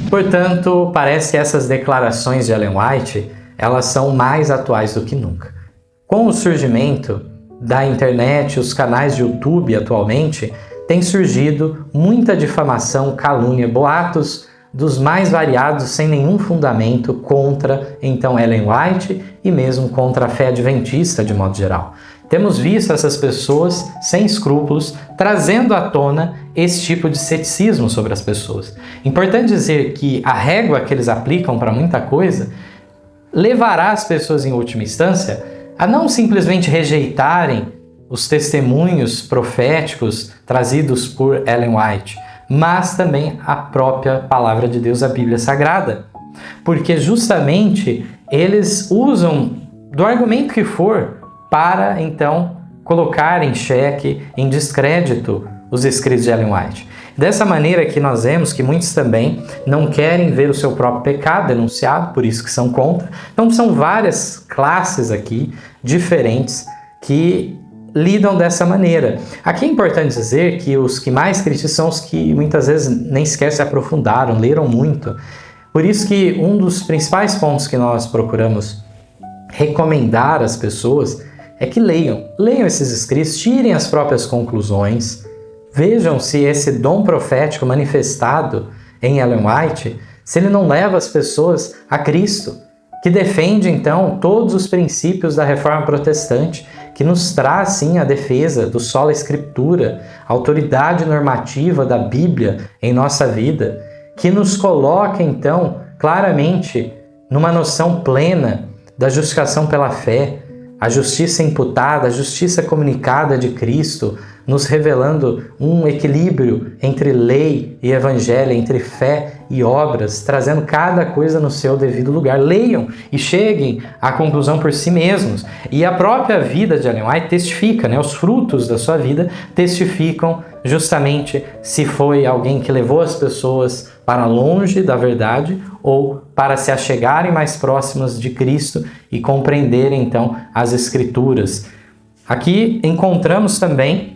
Portanto, parece que essas declarações de Ellen White, elas são mais atuais do que nunca. Com o surgimento da internet, os canais de YouTube atualmente, tem surgido muita difamação, calúnia, boatos dos mais variados sem nenhum fundamento contra, então, Ellen White e mesmo contra a fé adventista de modo geral. Temos visto essas pessoas sem escrúpulos trazendo à tona esse tipo de ceticismo sobre as pessoas. Importante dizer que a régua que eles aplicam para muita coisa levará as pessoas, em última instância, a não simplesmente rejeitarem os testemunhos proféticos trazidos por Ellen White, mas também a própria palavra de Deus, a Bíblia Sagrada. Porque justamente eles usam do argumento que for para, então, colocar em xeque, em descrédito, os escritos de Ellen White. Dessa maneira que nós vemos que muitos também não querem ver o seu próprio pecado denunciado, por isso que são contra. Então são várias classes aqui diferentes que lidam dessa maneira. Aqui é importante dizer que os que mais criticam são os que muitas vezes nem sequer se aprofundaram, leram muito. Por isso que um dos principais pontos que nós procuramos recomendar às pessoas é que leiam esses escritos, tirem as próprias conclusões, vejam se esse dom profético manifestado em Ellen White, se ele não leva as pessoas a Cristo, que defende então todos os princípios da Reforma Protestante, que nos traz sim a defesa do sola Escritura, a autoridade normativa da Bíblia em nossa vida, que nos coloca então claramente numa noção plena da justificação pela fé, a justiça imputada, a justiça comunicada de Cristo, nos revelando um equilíbrio entre lei e evangelho, entre fé e obras, trazendo cada coisa no seu devido lugar. Leiam e cheguem à conclusão por si mesmos. E a própria vida de Ellen White testifica, os frutos da sua vida testificam justamente se foi alguém que levou as pessoas para longe da verdade ou para se achegarem mais próximas de Cristo e compreenderem então as Escrituras. Aqui encontramos também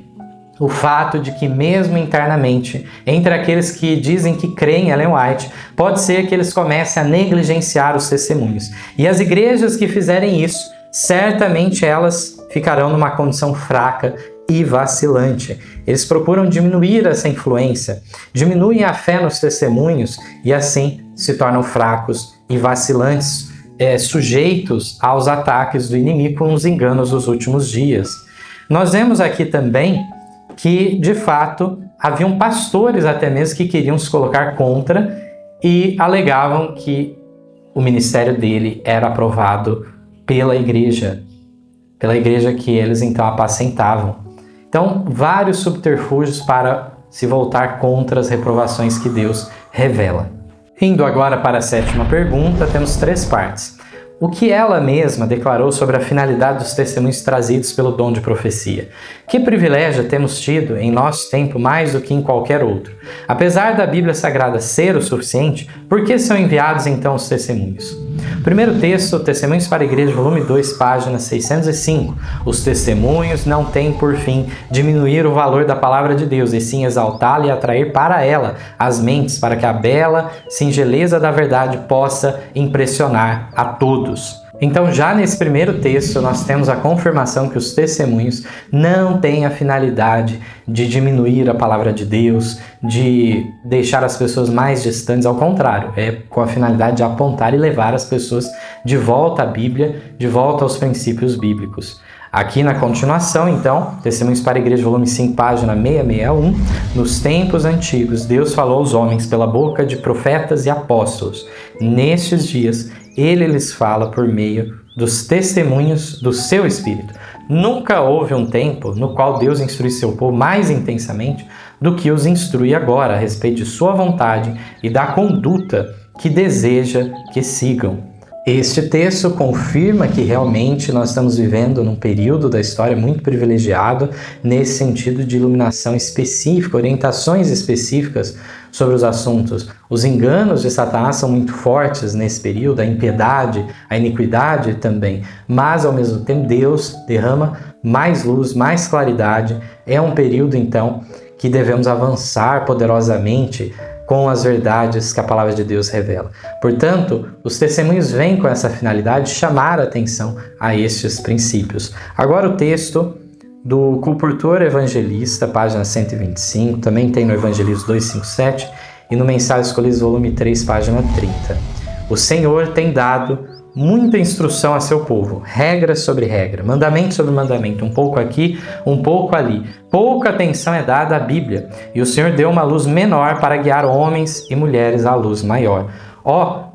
o fato de que mesmo internamente, entre aqueles que dizem que creem em Ellen White, pode ser que eles comecem a negligenciar os testemunhos. E as igrejas que fizerem isso, certamente elas ficarão numa condição fraca e vacilante. Eles procuram diminuir essa influência, diminuem a fé nos testemunhos e assim se tornam fracos e vacilantes, sujeitos aos ataques do inimigo com os enganos dos últimos dias. Nós vemos aqui também que, de fato, haviam pastores até mesmo que queriam se colocar contra e alegavam que o ministério dele era aprovado pela igreja que eles então apacentavam. Então, vários subterfúgios para se voltar contra as reprovações que Deus revela. Indo agora para a 7ª pergunta, temos 3 partes. O que ela mesma declarou sobre a finalidade dos testemunhos trazidos pelo dom de profecia? Que privilégio temos tido em nosso tempo mais do que em qualquer outro? Apesar da Bíblia Sagrada ser o suficiente, por que são enviados então os testemunhos? Primeiro texto, Testemunhos para a Igreja, volume 2, página 605. Os testemunhos não têm por fim diminuir o valor da palavra de Deus, e sim exaltá-la e atrair para ela as mentes, para que a bela singeleza da verdade possa impressionar a todos. Então, já nesse primeiro texto, nós temos a confirmação que os testemunhos não têm a finalidade de diminuir a palavra de Deus, de deixar as pessoas mais distantes. Ao contrário, é com a finalidade de apontar e levar as pessoas de volta à Bíblia, de volta aos princípios bíblicos. Aqui na continuação, então, Testemunhos para a Igreja, volume 5, página 661, nos tempos antigos, Deus falou aos homens pela boca de profetas e apóstolos. Nestes dias, Ele lhes fala por meio dos testemunhos do seu Espírito. Nunca houve um tempo no qual Deus instrui seu povo mais intensamente do que os instrui agora a respeito de sua vontade e da conduta que deseja que sigam. Este texto confirma que realmente nós estamos vivendo num período da história muito privilegiado nesse sentido de iluminação específica, orientações específicas sobre os assuntos. Os enganos de Satanás são muito fortes nesse período, a impiedade, a iniquidade também, mas ao mesmo tempo Deus derrama mais luz, mais claridade. É um período então que devemos avançar poderosamente com as verdades que a palavra de Deus revela. Portanto, os testemunhos vêm com essa finalidade de chamar a atenção a estes princípios. Agora o texto do Colportor Evangelista, página 125, também tem no Evangelista 257 e no Mensagens Escolhidas, volume 3, página 30. O Senhor tem dado muita instrução a seu povo, regra sobre regra, mandamento sobre mandamento, um pouco aqui, um pouco ali. Pouca atenção é dada à Bíblia, e o Senhor deu uma luz menor para guiar homens e mulheres à luz maior.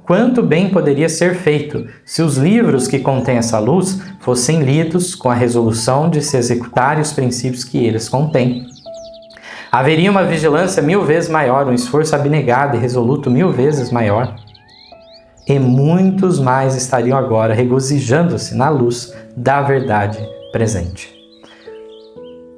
Quanto bem poderia ser feito se os livros que contêm essa luz fossem lidos com a resolução de se executarem os princípios que eles contêm. Haveria uma vigilância 1000 vezes maior, um esforço abnegado e resoluto 1000 vezes maior. E muitos mais estariam agora regozijando-se na luz da verdade presente.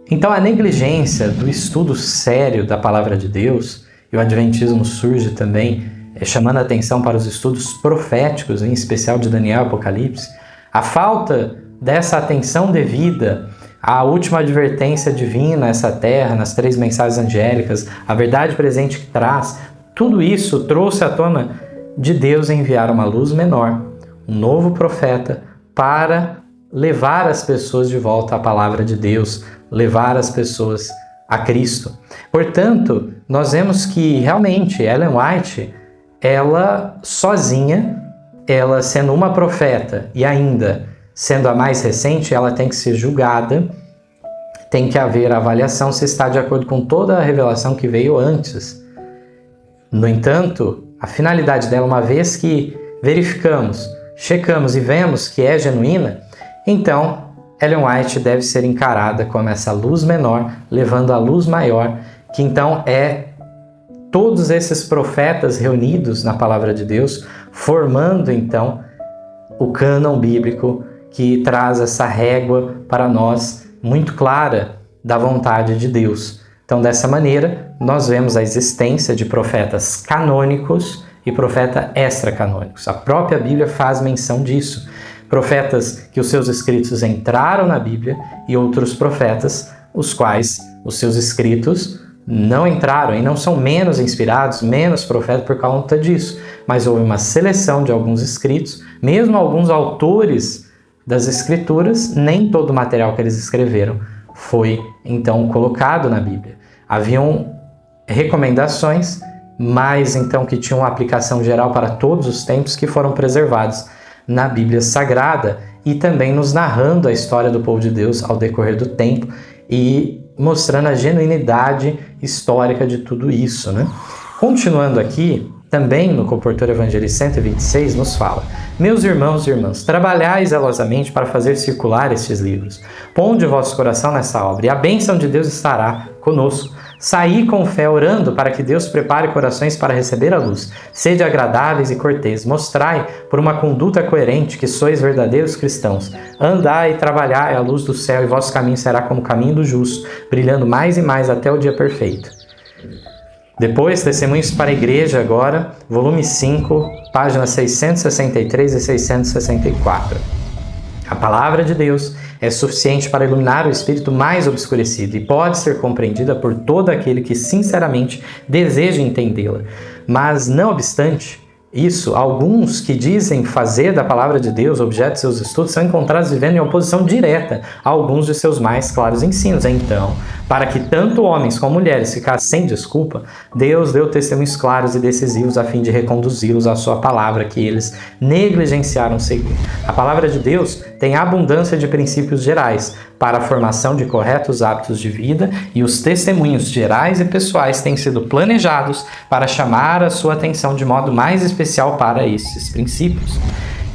Então, a negligência do estudo sério da palavra de Deus, e o Adventismo surge também, chamando a atenção para os estudos proféticos, em especial de Daniel e Apocalipse, a falta dessa atenção devida à última advertência divina, essa terra, nas 3 mensagens angélicas, a verdade presente que traz, tudo isso trouxe à tona de Deus enviar uma luz menor, um novo profeta, para levar as pessoas de volta à palavra de Deus, levar as pessoas a Cristo. Portanto, nós vemos que realmente Ellen White, ela sozinha, ela sendo uma profeta e ainda sendo a mais recente, ela tem que ser julgada, tem que haver avaliação se está de acordo com toda a revelação que veio antes. No entanto, a finalidade dela, uma vez que verificamos, checamos e vemos que é genuína, então Ellen White deve ser encarada como essa luz menor, levando a luz maior, que então é todos esses profetas reunidos na palavra de Deus, formando então o cânon bíblico que traz essa régua para nós muito clara da vontade de Deus. Então, dessa maneira, nós vemos a existência de profetas canônicos e profetas extracanônicos. A própria Bíblia faz menção disso. Profetas que os seus escritos entraram na Bíblia e outros profetas, os quais os seus escritos não entraram e não são menos inspirados, menos proféticos por conta disso, mas houve uma seleção de alguns escritos, mesmo alguns autores das escrituras, nem todo o material que eles escreveram foi então colocado na Bíblia. Haviam recomendações, mas então que tinham uma aplicação geral para todos os tempos, que foram preservados na Bíblia Sagrada e também nos narrando a história do povo de Deus ao decorrer do tempo e mostrando a genuinidade histórica de tudo isso, né? Continuando aqui, também no Comportor Evangelii 126 nos fala: meus irmãos e irmãs, trabalhai zelosamente para fazer circular estes livros. Ponde o vosso coração nessa obra, e a bênção de Deus estará conosco. Saí com fé orando para que Deus prepare corações para receber a luz. Sede agradáveis e corteses. Mostrai, por uma conduta coerente, que sois verdadeiros cristãos. Andai e trabalhai à luz do céu, e vosso caminho será como o caminho do justo, brilhando mais e mais até o dia perfeito. Depois, Testemunhos para a Igreja agora, volume 5, páginas 663 e 664. A palavra de Deus é suficiente para iluminar o espírito mais obscurecido e pode ser compreendida por todo aquele que sinceramente deseja entendê-la. Mas, não obstante isso, alguns que dizem fazer da palavra de Deus objeto de seus estudos são encontrados vivendo em oposição direta a alguns de seus mais claros ensinos. Então, para que tanto homens como mulheres ficassem sem desculpa, Deus deu testemunhos claros e decisivos a fim de reconduzi-los à sua palavra, que eles negligenciaram seguir. A palavra de Deus tem abundância de princípios gerais para a formação de corretos hábitos de vida, e os testemunhos gerais e pessoais têm sido planejados para chamar a sua atenção de modo mais especial para esses princípios.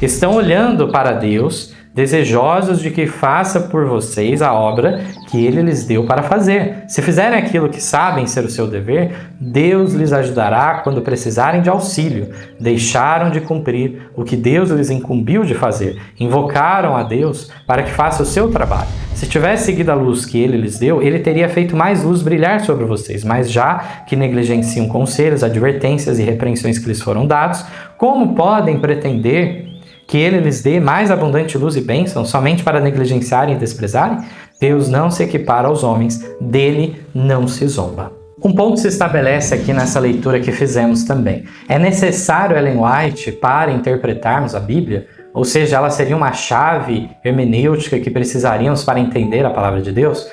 Estão olhando para Deus, desejosos de que faça por vocês a obra que Ele lhes deu para fazer. Se fizerem aquilo que sabem ser o seu dever, Deus lhes ajudará quando precisarem de auxílio. Deixaram de cumprir o que Deus lhes incumbiu de fazer. Invocaram a Deus para que faça o seu trabalho. Se tivesse seguido a luz que Ele lhes deu, Ele teria feito mais luz brilhar sobre vocês. Mas já que negligenciam conselhos, advertências e repreensões que lhes foram dados, como podem pretender que Ele lhes dê mais abundante luz e bênção somente para negligenciarem e desprezarem? Deus não se equipara aos homens, dele não se zomba. Um ponto se estabelece aqui nessa leitura que fizemos também. É necessário Ellen White para interpretarmos a Bíblia? Ou seja, ela seria uma chave hermenêutica que precisaríamos para entender a palavra de Deus?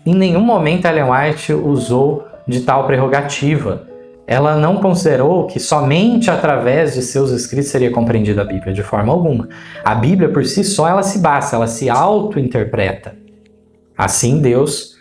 Em nenhum momento Ellen White usou de tal prerrogativa. Ela não considerou que somente através de seus escritos seria compreendida a Bíblia, de forma alguma. A Bíblia por si só, ela se basta, ela se auto-interpreta. Assim, Deus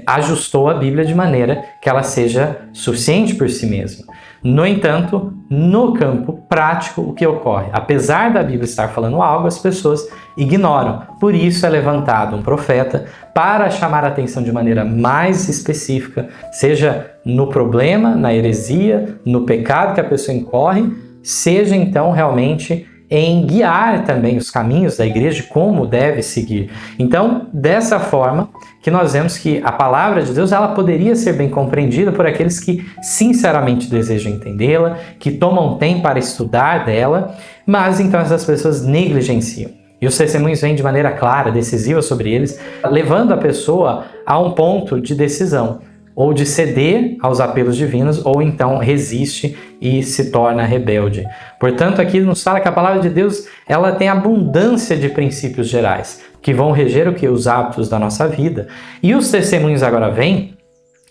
ajustou a Bíblia de maneira que ela seja suficiente por si mesma. No entanto, no campo prático, o que ocorre? Apesar da Bíblia estar falando algo, as pessoas ignoram. Por isso é levantado um profeta para chamar a atenção de maneira mais específica, seja no problema, na heresia, no pecado que a pessoa incorre, seja então realmente em guiar também os caminhos da igreja, como deve seguir. Então, dessa forma que nós vemos que a palavra de Deus ela poderia ser bem compreendida por aqueles que sinceramente desejam entendê-la, que tomam tempo para estudar dela, mas então essas pessoas negligenciam. E os testemunhos vêm de maneira clara, decisiva sobre eles, levando a pessoa a um ponto de decisão, ou de ceder aos apelos divinos, ou então resiste e se torna rebelde. Portanto, aqui nos fala que a palavra de Deus ela tem abundância de princípios gerais, que vão reger o que? Os hábitos da nossa vida. E os testemunhos agora vêm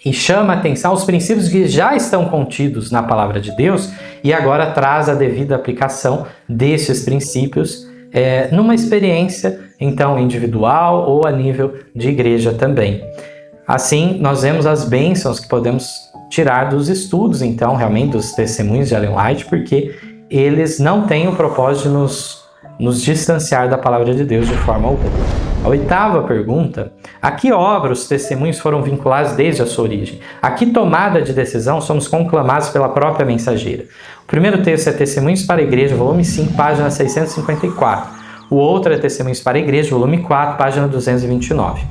e chama a atenção aos princípios que já estão contidos na palavra de Deus, e agora traz a devida aplicação desses princípios numa experiência, então, individual ou a nível de igreja também. Assim, nós vemos as bênçãos que podemos tirar dos estudos, então, realmente, dos testemunhos de Ellen White, porque eles não têm o propósito de nos distanciar da palavra de Deus de forma alguma. A oitava pergunta: a que obra os testemunhos foram vinculados desde a sua origem? A que tomada de decisão somos conclamados pela própria mensageira? O primeiro texto é Testemunhos para a Igreja, volume 5, página 654. O outro é Testemunhos para a Igreja, volume 4, página 229.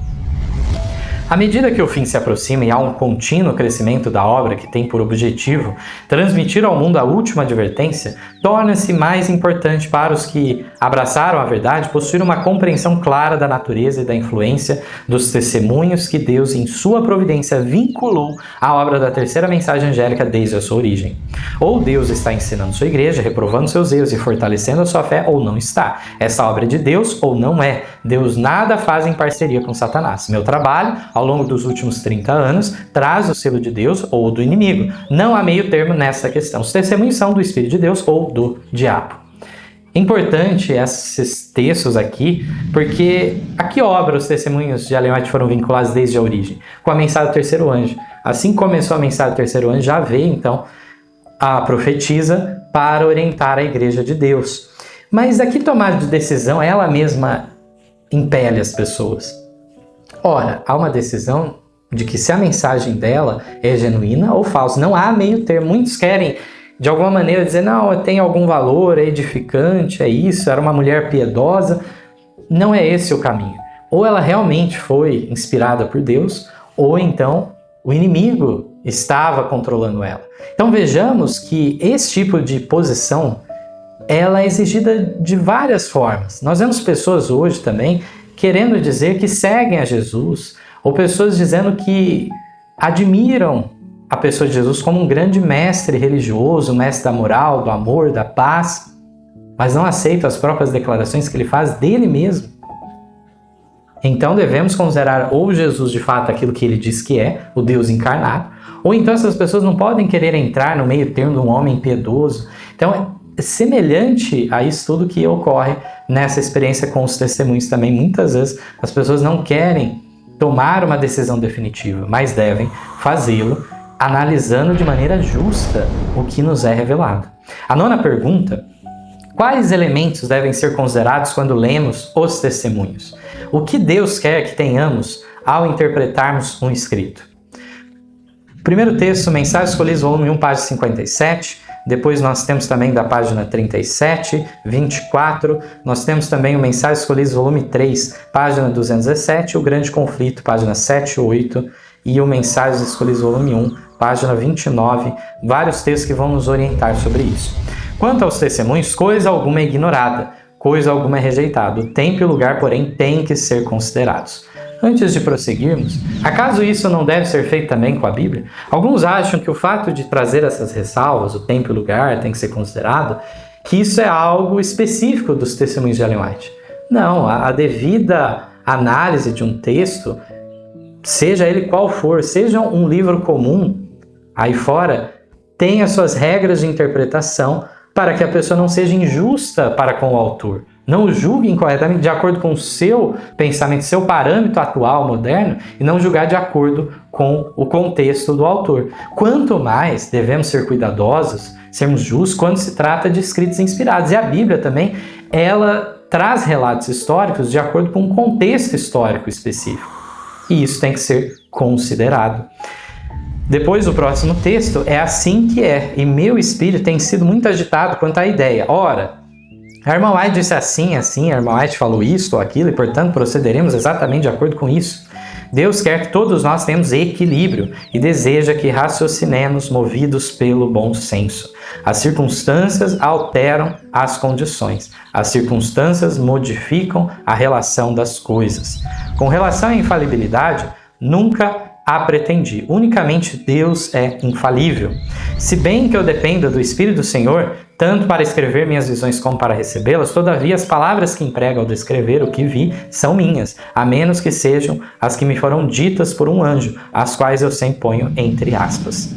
À medida que o fim se aproxima e há um contínuo crescimento da obra que tem por objetivo transmitir ao mundo a última advertência, torna-se mais importante para os que abraçaram a verdade possuir uma compreensão clara da natureza e da influência dos testemunhos que Deus, em sua providência, vinculou à obra da terceira mensagem angélica desde a sua origem. Ou Deus está ensinando sua igreja, reprovando seus erros e fortalecendo a sua fé, ou não está. Essa obra é de Deus ou não é. Deus nada faz em parceria com Satanás. Meu trabalho, ao longo dos últimos 30 anos, traz o selo de Deus ou do inimigo. Não há meio termo nessa questão. Os testemunhos são do Espírito de Deus ou do diabo. Importante esses textos aqui, porque a que obra os testemunhos de Ellen White foram vinculados desde a origem? Com a mensagem do terceiro anjo. Assim que começou a mensagem do terceiro anjo, já veio então a profetisa para orientar a igreja de Deus. Mas a que tomada de decisão ela mesma impele as pessoas? Ora, há uma decisão de que se a mensagem dela é genuína ou falsa. Não há meio termo. Muitos querem, de alguma maneira, dizer, não, tem algum valor, é edificante, é isso, era uma mulher piedosa. Não é esse o caminho. Ou ela realmente foi inspirada por Deus, ou então o inimigo estava controlando ela. Então vejamos que esse tipo de posição, ela é exigida de várias formas. Nós vemos pessoas hoje também querendo dizer que seguem a Jesus, ou pessoas dizendo que admiram a pessoa de Jesus como um grande mestre religioso, mestre da moral, do amor, da paz, mas não aceitam as próprias declarações que ele faz dele mesmo. Então devemos considerar ou Jesus de fato aquilo que ele diz que é, o Deus encarnado, ou então essas pessoas não podem querer entrar no meio termo de um homem piedoso. Então é semelhante a isso tudo que ocorre nessa experiência com os testemunhos também. Muitas vezes as pessoas não querem tomar uma decisão definitiva, mas devem fazê-lo analisando de maneira justa o que nos é revelado. A nona pergunta: quais elementos devem ser considerados quando lemos os testemunhos? O que Deus quer que tenhamos ao interpretarmos um escrito? Primeiro texto, Mensagens Escolhidas, volume 1, página 57. Depois nós temos também da página 37, 24. Nós temos também o Mensagens Escolhidas, volume 3, página 217. O Grande Conflito, página 7 e 8. E o Mensagens Escolhidas, volume 1, página 29. Vários textos que vão nos orientar sobre isso. Quanto aos testemunhos, coisa alguma é ignorada, coisa alguma é rejeitada. O tempo e o lugar, porém, têm que ser considerados. Antes de prosseguirmos, acaso isso não deve ser feito também com a Bíblia? Alguns acham que o fato de trazer essas ressalvas, o tempo e o lugar tem que ser considerado, que isso é algo específico dos testemunhos de Ellen White. Não, a devida análise de um texto, seja ele qual for, seja um livro comum, aí fora, tem as suas regras de interpretação para que a pessoa não seja injusta para com o autor. Não o julgue incorretamente de acordo com o seu pensamento, seu parâmetro atual, moderno, e não julgar de acordo com o contexto do autor. Quanto mais devemos ser cuidadosos, sermos justos quando se trata de escritos inspirados. E a Bíblia também, ela traz relatos históricos de acordo com um contexto histórico específico. E isso tem que ser considerado. Depois, o próximo texto é assim que é, e meu espírito tem sido muito agitado quanto à ideia. Ora, a irmã White disse assim, a irmã White falou isto ou aquilo, e portanto procederemos exatamente de acordo com isso. Deus quer que todos nós tenhamos equilíbrio e deseja que raciocinemos movidos pelo bom senso. As circunstâncias alteram as condições. As circunstâncias modificam a relação das coisas. Com relação à infalibilidade, nunca a pretendi. Unicamente Deus é infalível. Se bem que eu dependa do Espírito do Senhor, tanto para escrever minhas visões como para recebê-las, todavia as palavras que emprego ao descrever o que vi são minhas, a menos que sejam as que me foram ditas por um anjo, as quais eu sempre ponho entre aspas.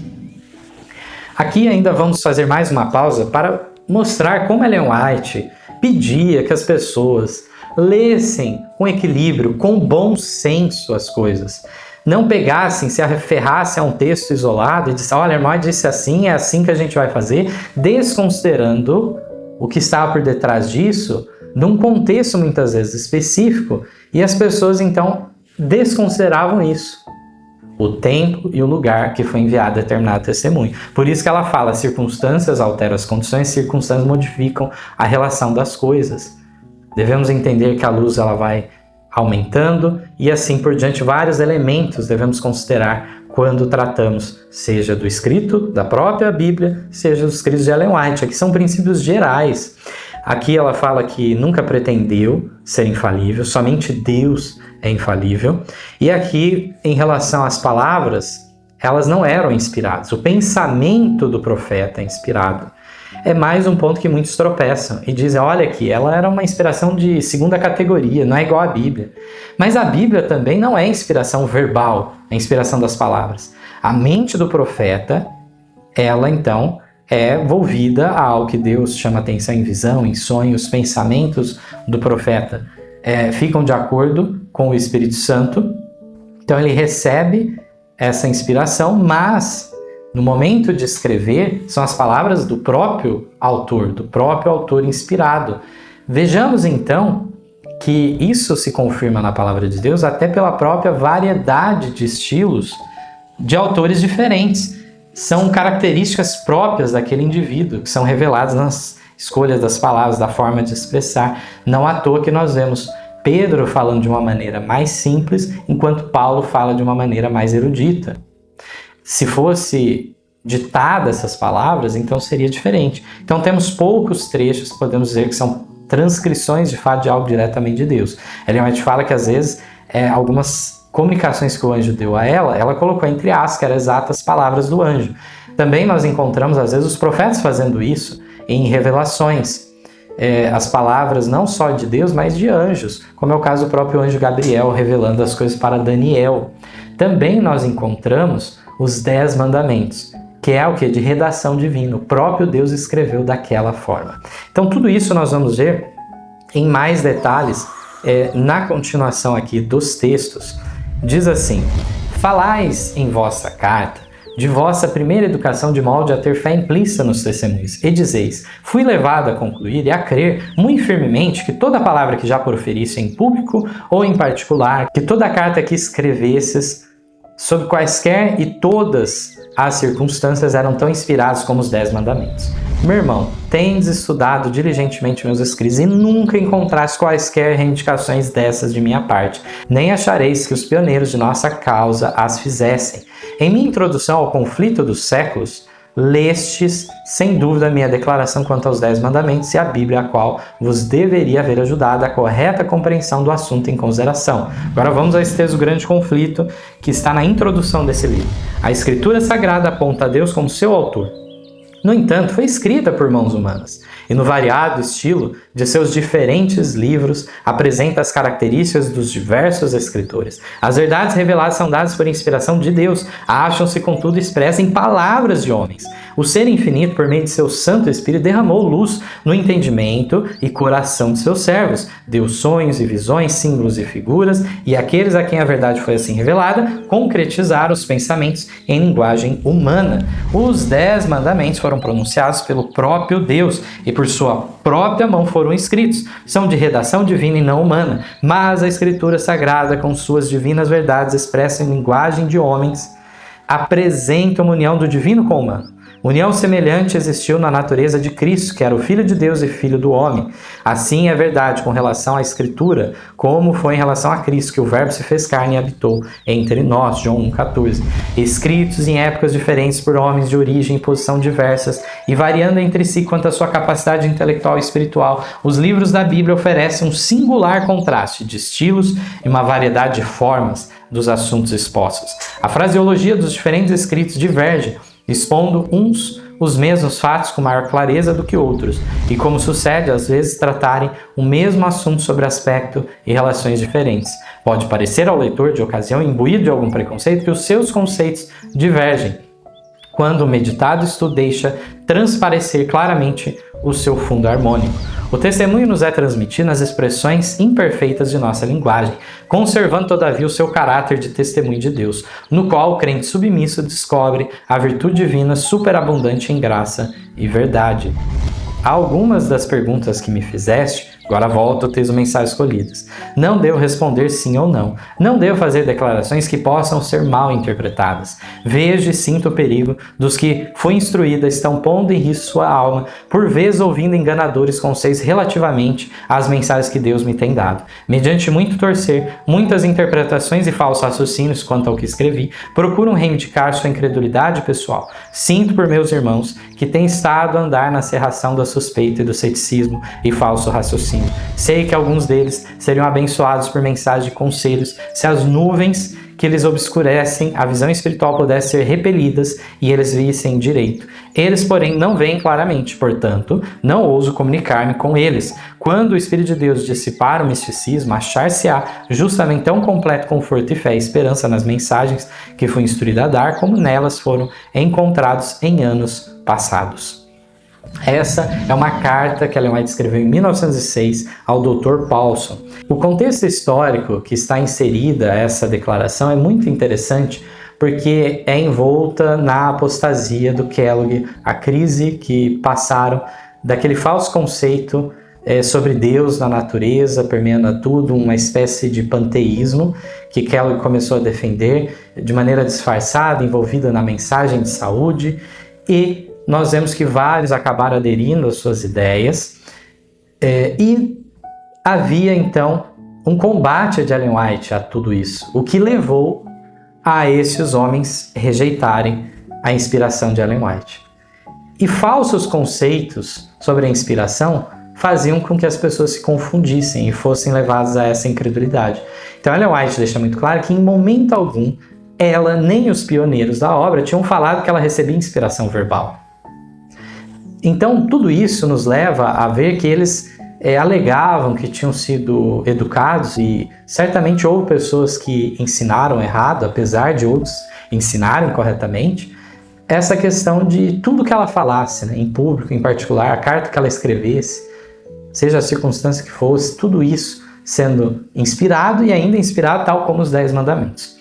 Aqui ainda vamos fazer mais uma pausa para mostrar como Ellen White pedia que as pessoas lessem com equilíbrio, com bom senso as coisas. Não pegassem, se aferrassem a um texto isolado e dissessem, olha, a irmã disse assim, é assim que a gente vai fazer, desconsiderando o que estava por detrás disso, num contexto muitas vezes específico, e as pessoas então desconsideravam isso, o tempo e o lugar que foi enviado a determinado testemunho. Por isso que ela fala, circunstâncias alteram as condições, circunstâncias modificam a relação das coisas. Devemos entender que a luz ela vai aumentando e assim por diante. Vários elementos devemos considerar quando tratamos, seja do escrito da própria Bíblia, seja dos escritos de Ellen White. Aqui são princípios gerais. Aqui ela fala que nunca pretendeu ser infalível, somente Deus é infalível. E aqui, em relação às palavras, elas não eram inspiradas. O pensamento do profeta é inspirado. É mais um ponto que muitos tropeçam e dizem, olha aqui, ela era uma inspiração de segunda categoria, não é igual à Bíblia. Mas a Bíblia também não é inspiração verbal, é inspiração das palavras. A mente do profeta, ela então é volvida ao que Deus chama atenção em visão, em sonhos. Os pensamentos do profeta ficam de acordo com o Espírito Santo. Então ele recebe essa inspiração, mas no momento de escrever, são as palavras do próprio autor inspirado. Vejamos então que isso se confirma na palavra de Deus até pela própria variedade de estilos de autores diferentes. São características próprias daquele indivíduo, que são reveladas nas escolhas das palavras, da forma de expressar. Não à toa que nós vemos Pedro falando de uma maneira mais simples, enquanto Paulo fala de uma maneira mais erudita. Se fosse ditada essas palavras, então seria diferente. Então temos poucos trechos que podemos dizer que são transcrições de fato de algo diretamente de Deus. Ellen White fala que às vezes algumas comunicações que o anjo deu a ela colocou entre aspas, que eram exatas palavras do anjo. Também nós encontramos às vezes os profetas fazendo isso em revelações. As palavras não só de Deus, mas de anjos, como é o caso do próprio anjo Gabriel revelando as coisas para Daniel. Também nós encontramos os 10 mandamentos, que é o que? De redação divina. O próprio Deus escreveu daquela forma. Então tudo isso nós vamos ver em mais detalhes na continuação aqui dos textos. Diz assim: falais em vossa carta de vossa primeira educação de modo a ter fé implícita nos testemunhos, e dizeis, fui levado a concluir e a crer muito firmemente que toda palavra que já proferisse em público ou em particular, que toda carta que escrevesses, sob quaisquer e todas as circunstâncias eram tão inspiradas como os 10 mandamentos. Meu irmão, tendes estudado diligentemente meus escritos e nunca encontraste quaisquer reivindicações dessas de minha parte, nem achareis que os pioneiros de nossa causa as fizessem. Em minha introdução ao conflito dos séculos, lestes, sem dúvida, a minha declaração quanto aos 10 mandamentos e a Bíblia, a qual vos deveria haver ajudado a correta compreensão do assunto em consideração. Agora vamos a esse texto do grande conflito que está na introdução desse livro. A Escritura Sagrada aponta a Deus como seu autor. No entanto, foi escrita por mãos humanas, e no variado estilo de seus diferentes livros apresenta as características dos diversos escritores. As verdades reveladas são dadas por inspiração de Deus, acham-se contudo expressas em palavras de homens. O Ser Infinito, por meio de seu Santo Espírito, derramou luz no entendimento e coração de seus servos, deu sonhos e visões, símbolos e figuras, e aqueles a quem a verdade foi assim revelada, concretizaram os pensamentos em linguagem humana. Os 10 mandamentos foram pronunciados pelo próprio Deus e por sua própria mão foram escritos. São de redação divina e não humana, mas a Escritura Sagrada, com suas divinas verdades expressas em linguagem de homens, apresenta uma união do divino com o humano. União semelhante existiu na natureza de Cristo, que era o Filho de Deus e Filho do homem. Assim é verdade com relação à Escritura, como foi em relação a Cristo, que o Verbo se fez carne e habitou entre nós, João 1,14. Escritos em épocas diferentes por homens de origem e posição diversas, e variando entre si quanto à sua capacidade intelectual e espiritual, os livros da Bíblia oferecem um singular contraste de estilos e uma variedade de formas dos assuntos expostos. A fraseologia dos diferentes escritos diverge, expondo uns os mesmos fatos com maior clareza do que outros, e como sucede, às vezes tratarem o mesmo assunto sobre aspecto e relações diferentes. Pode parecer ao leitor de ocasião imbuído de algum preconceito que os seus conceitos divergem, quando o meditado estudo deixa transparecer claramente o seu fundo harmônico. O testemunho nos é transmitido nas expressões imperfeitas de nossa linguagem, conservando todavia o seu caráter de testemunho de Deus, no qual o crente submisso descobre a virtude divina superabundante em graça e verdade. Algumas das perguntas que me fizeste Agora volta o texto Mensagens Escolhidas. Não devo responder sim ou não. Não devo fazer declarações que possam ser mal interpretadas. Vejo e sinto o perigo dos que fui instruída estão pondo em risco sua alma, por vezes ouvindo enganadores conselhos relativamente às mensagens que Deus me tem dado. Mediante muito torcer, muitas interpretações e falsos raciocínios quanto ao que escrevi, procuram reivindicar sua incredulidade pessoal. Sinto por meus irmãos que têm estado a andar na cerração da suspeita e do ceticismo e falso raciocínio. Sei que alguns deles seriam abençoados por mensagens de conselhos se as nuvens que lhes obscurecem a visão espiritual pudessem ser repelidas e eles vissem direito. Eles, porém, não veem claramente, portanto, não ouso comunicar-me com eles. Quando o Espírito de Deus dissipar o misticismo, achar-se-á justamente tão completo conforto e fé e esperança nas mensagens que fui instruído a dar, como nelas foram encontrados em anos passados. Essa é uma carta que Ellen White escreveu em 1906 ao Dr. Paulson. O contexto histórico que está inserida essa declaração é muito interessante porque é envolta na apostasia do Kellogg, a crise que passaram daquele falso conceito sobre Deus na natureza, permeando a tudo, uma espécie de panteísmo que Kellogg começou a defender de maneira disfarçada, envolvida na mensagem de saúde, e nós vemos que vários acabaram aderindo às suas ideias e havia então um combate de Ellen White a tudo isso, o que levou a esses homens rejeitarem a inspiração de Ellen White. E falsos conceitos sobre a inspiração faziam com que as pessoas se confundissem e fossem levadas a essa incredulidade. Então Ellen White deixa muito claro que em momento algum ela nem os pioneiros da obra tinham falado que ela recebia inspiração verbal. Então, tudo isso nos leva a ver que eles alegavam que tinham sido educados e certamente houve pessoas que ensinaram errado, apesar de outros ensinarem corretamente, essa questão de tudo que ela falasse, né, em público, em particular, a carta que ela escrevesse, seja a circunstância que fosse, tudo isso sendo inspirado e ainda inspirado tal como os 10 mandamentos.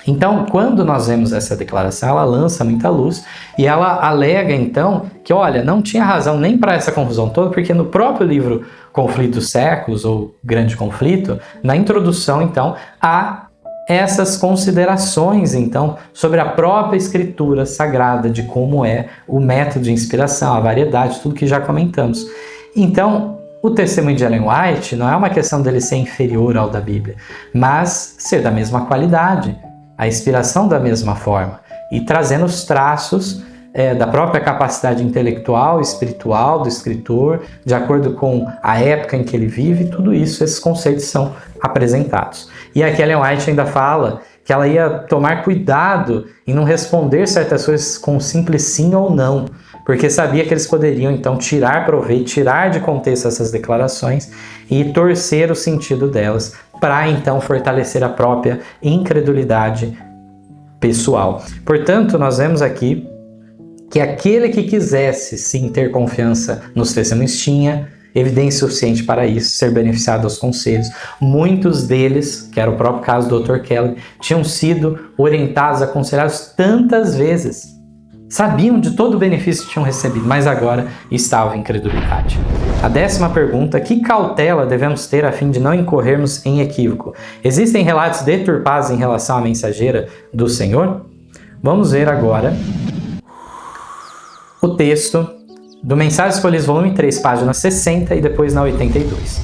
Então, quando nós vemos essa declaração, ela lança muita luz e ela alega, então, que, olha, não tinha razão nem para essa confusão toda, porque no próprio livro Conflito dos Séculos, ou Grande Conflito, na introdução, então, há essas considerações, então, sobre a própria escritura sagrada, de como é o método de inspiração, a variedade, tudo que já comentamos. Então, o testemunho de Ellen White não é uma questão dele ser inferior ao da Bíblia, mas ser da mesma qualidade, a inspiração da mesma forma, e trazendo os traços da própria capacidade intelectual, espiritual do escritor, de acordo com a época em que ele vive, tudo isso, esses conceitos são apresentados. E aqui Ellen White ainda fala que ela ia tomar cuidado em não responder certas coisas com um simples sim ou não, porque sabia que eles poderiam então tirar proveito, tirar de contexto essas declarações e torcer o sentido delas, para então fortalecer a própria incredulidade pessoal. Portanto, nós vemos aqui que aquele que quisesse sim ter confiança nos testemunhos tinha evidência suficiente para isso, ser beneficiado dos conselhos. Muitos deles, que era o próprio caso do Dr. Kellogg, tinham sido orientados, aconselhados tantas vezes. Sabiam de todo o benefício que tinham recebido, mas agora estavam em incredulidade. A 10ª pergunta: que cautela devemos ter a fim de não incorrermos em equívoco? Existem relatos deturpados em relação à mensageira do Senhor? Vamos ver agora o texto do Mensagens Escolhidas, volume 3, página 60 e depois na 82.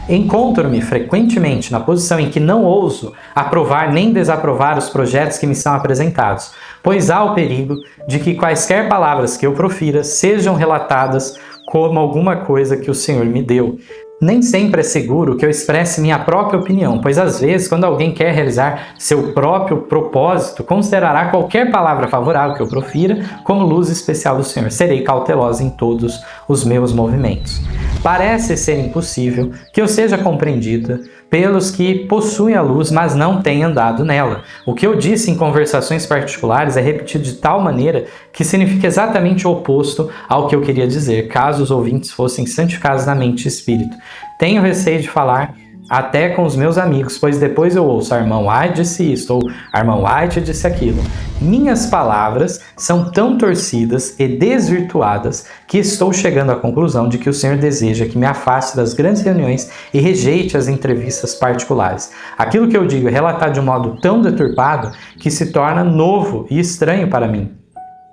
Encontro-me frequentemente na posição em que não ouso aprovar nem desaprovar os projetos que me são apresentados, pois há o perigo de que quaisquer palavras que eu profira sejam relatadas como alguma coisa que o Senhor me deu. Nem sempre é seguro que eu expresse minha própria opinião, pois às vezes, quando alguém quer realizar seu próprio propósito, considerará qualquer palavra favorável que eu profira como luz especial do Senhor. Serei cautelosa em todos os meus movimentos. Parece ser impossível que eu seja compreendida pelos que possuem a luz, mas não têm andado nela. O que eu disse em conversações particulares é repetido de tal maneira que significa exatamente o oposto ao que eu queria dizer, caso os ouvintes fossem santificados na mente e espírito. Tenho receio de falar até com os meus amigos, pois depois eu ouço: a irmã White disse isso, ou a irmã White disse aquilo. Minhas palavras são tão torcidas e desvirtuadas que estou chegando à conclusão de que o Senhor deseja que me afaste das grandes reuniões e rejeite as entrevistas particulares. Aquilo que eu digo é relatado de um modo tão deturpado que se torna novo e estranho para mim.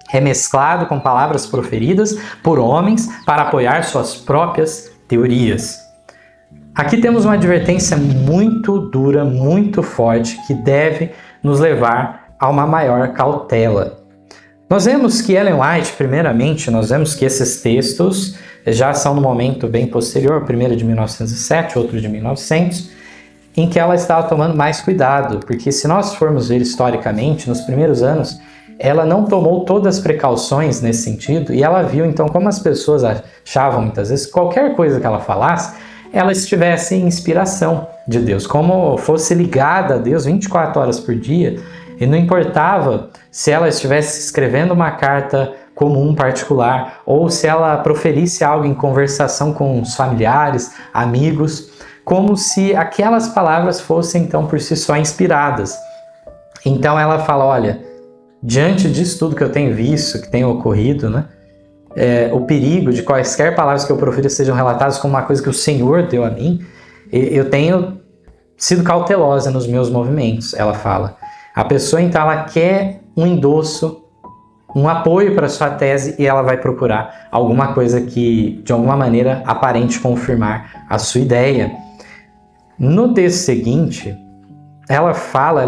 Remesclado com palavras proferidas por homens para apoiar suas próprias teorias. Aqui temos uma advertência muito dura, muito forte, que deve nos levar a uma maior cautela. Nós vemos que Ellen White, primeiramente, nós vemos que esses textos já são no momento bem posterior, o primeiro de 1907, outro de 1900, em que ela estava tomando mais cuidado, porque se nós formos ver historicamente, nos primeiros anos, ela não tomou todas as precauções nesse sentido, e ela viu então como as pessoas achavam muitas vezes que qualquer coisa que ela falasse, ela estivesse em inspiração de Deus, como fosse ligada a Deus 24 horas por dia, e não importava se ela estivesse escrevendo uma carta comum particular, ou se ela proferisse algo em conversação com os familiares, amigos, como se aquelas palavras fossem então por si só inspiradas. Então ela fala: olha, diante disso tudo que eu tenho visto, que tem ocorrido, né? O perigo de quaisquer palavras que eu profira sejam relatadas como uma coisa que o Senhor deu a mim, eu tenho sido cautelosa nos meus movimentos, ela fala. A pessoa, então, ela quer um endosso, um apoio para sua tese, e ela vai procurar alguma coisa que, de alguma maneira, aparente confirmar a sua ideia. No texto seguinte, ela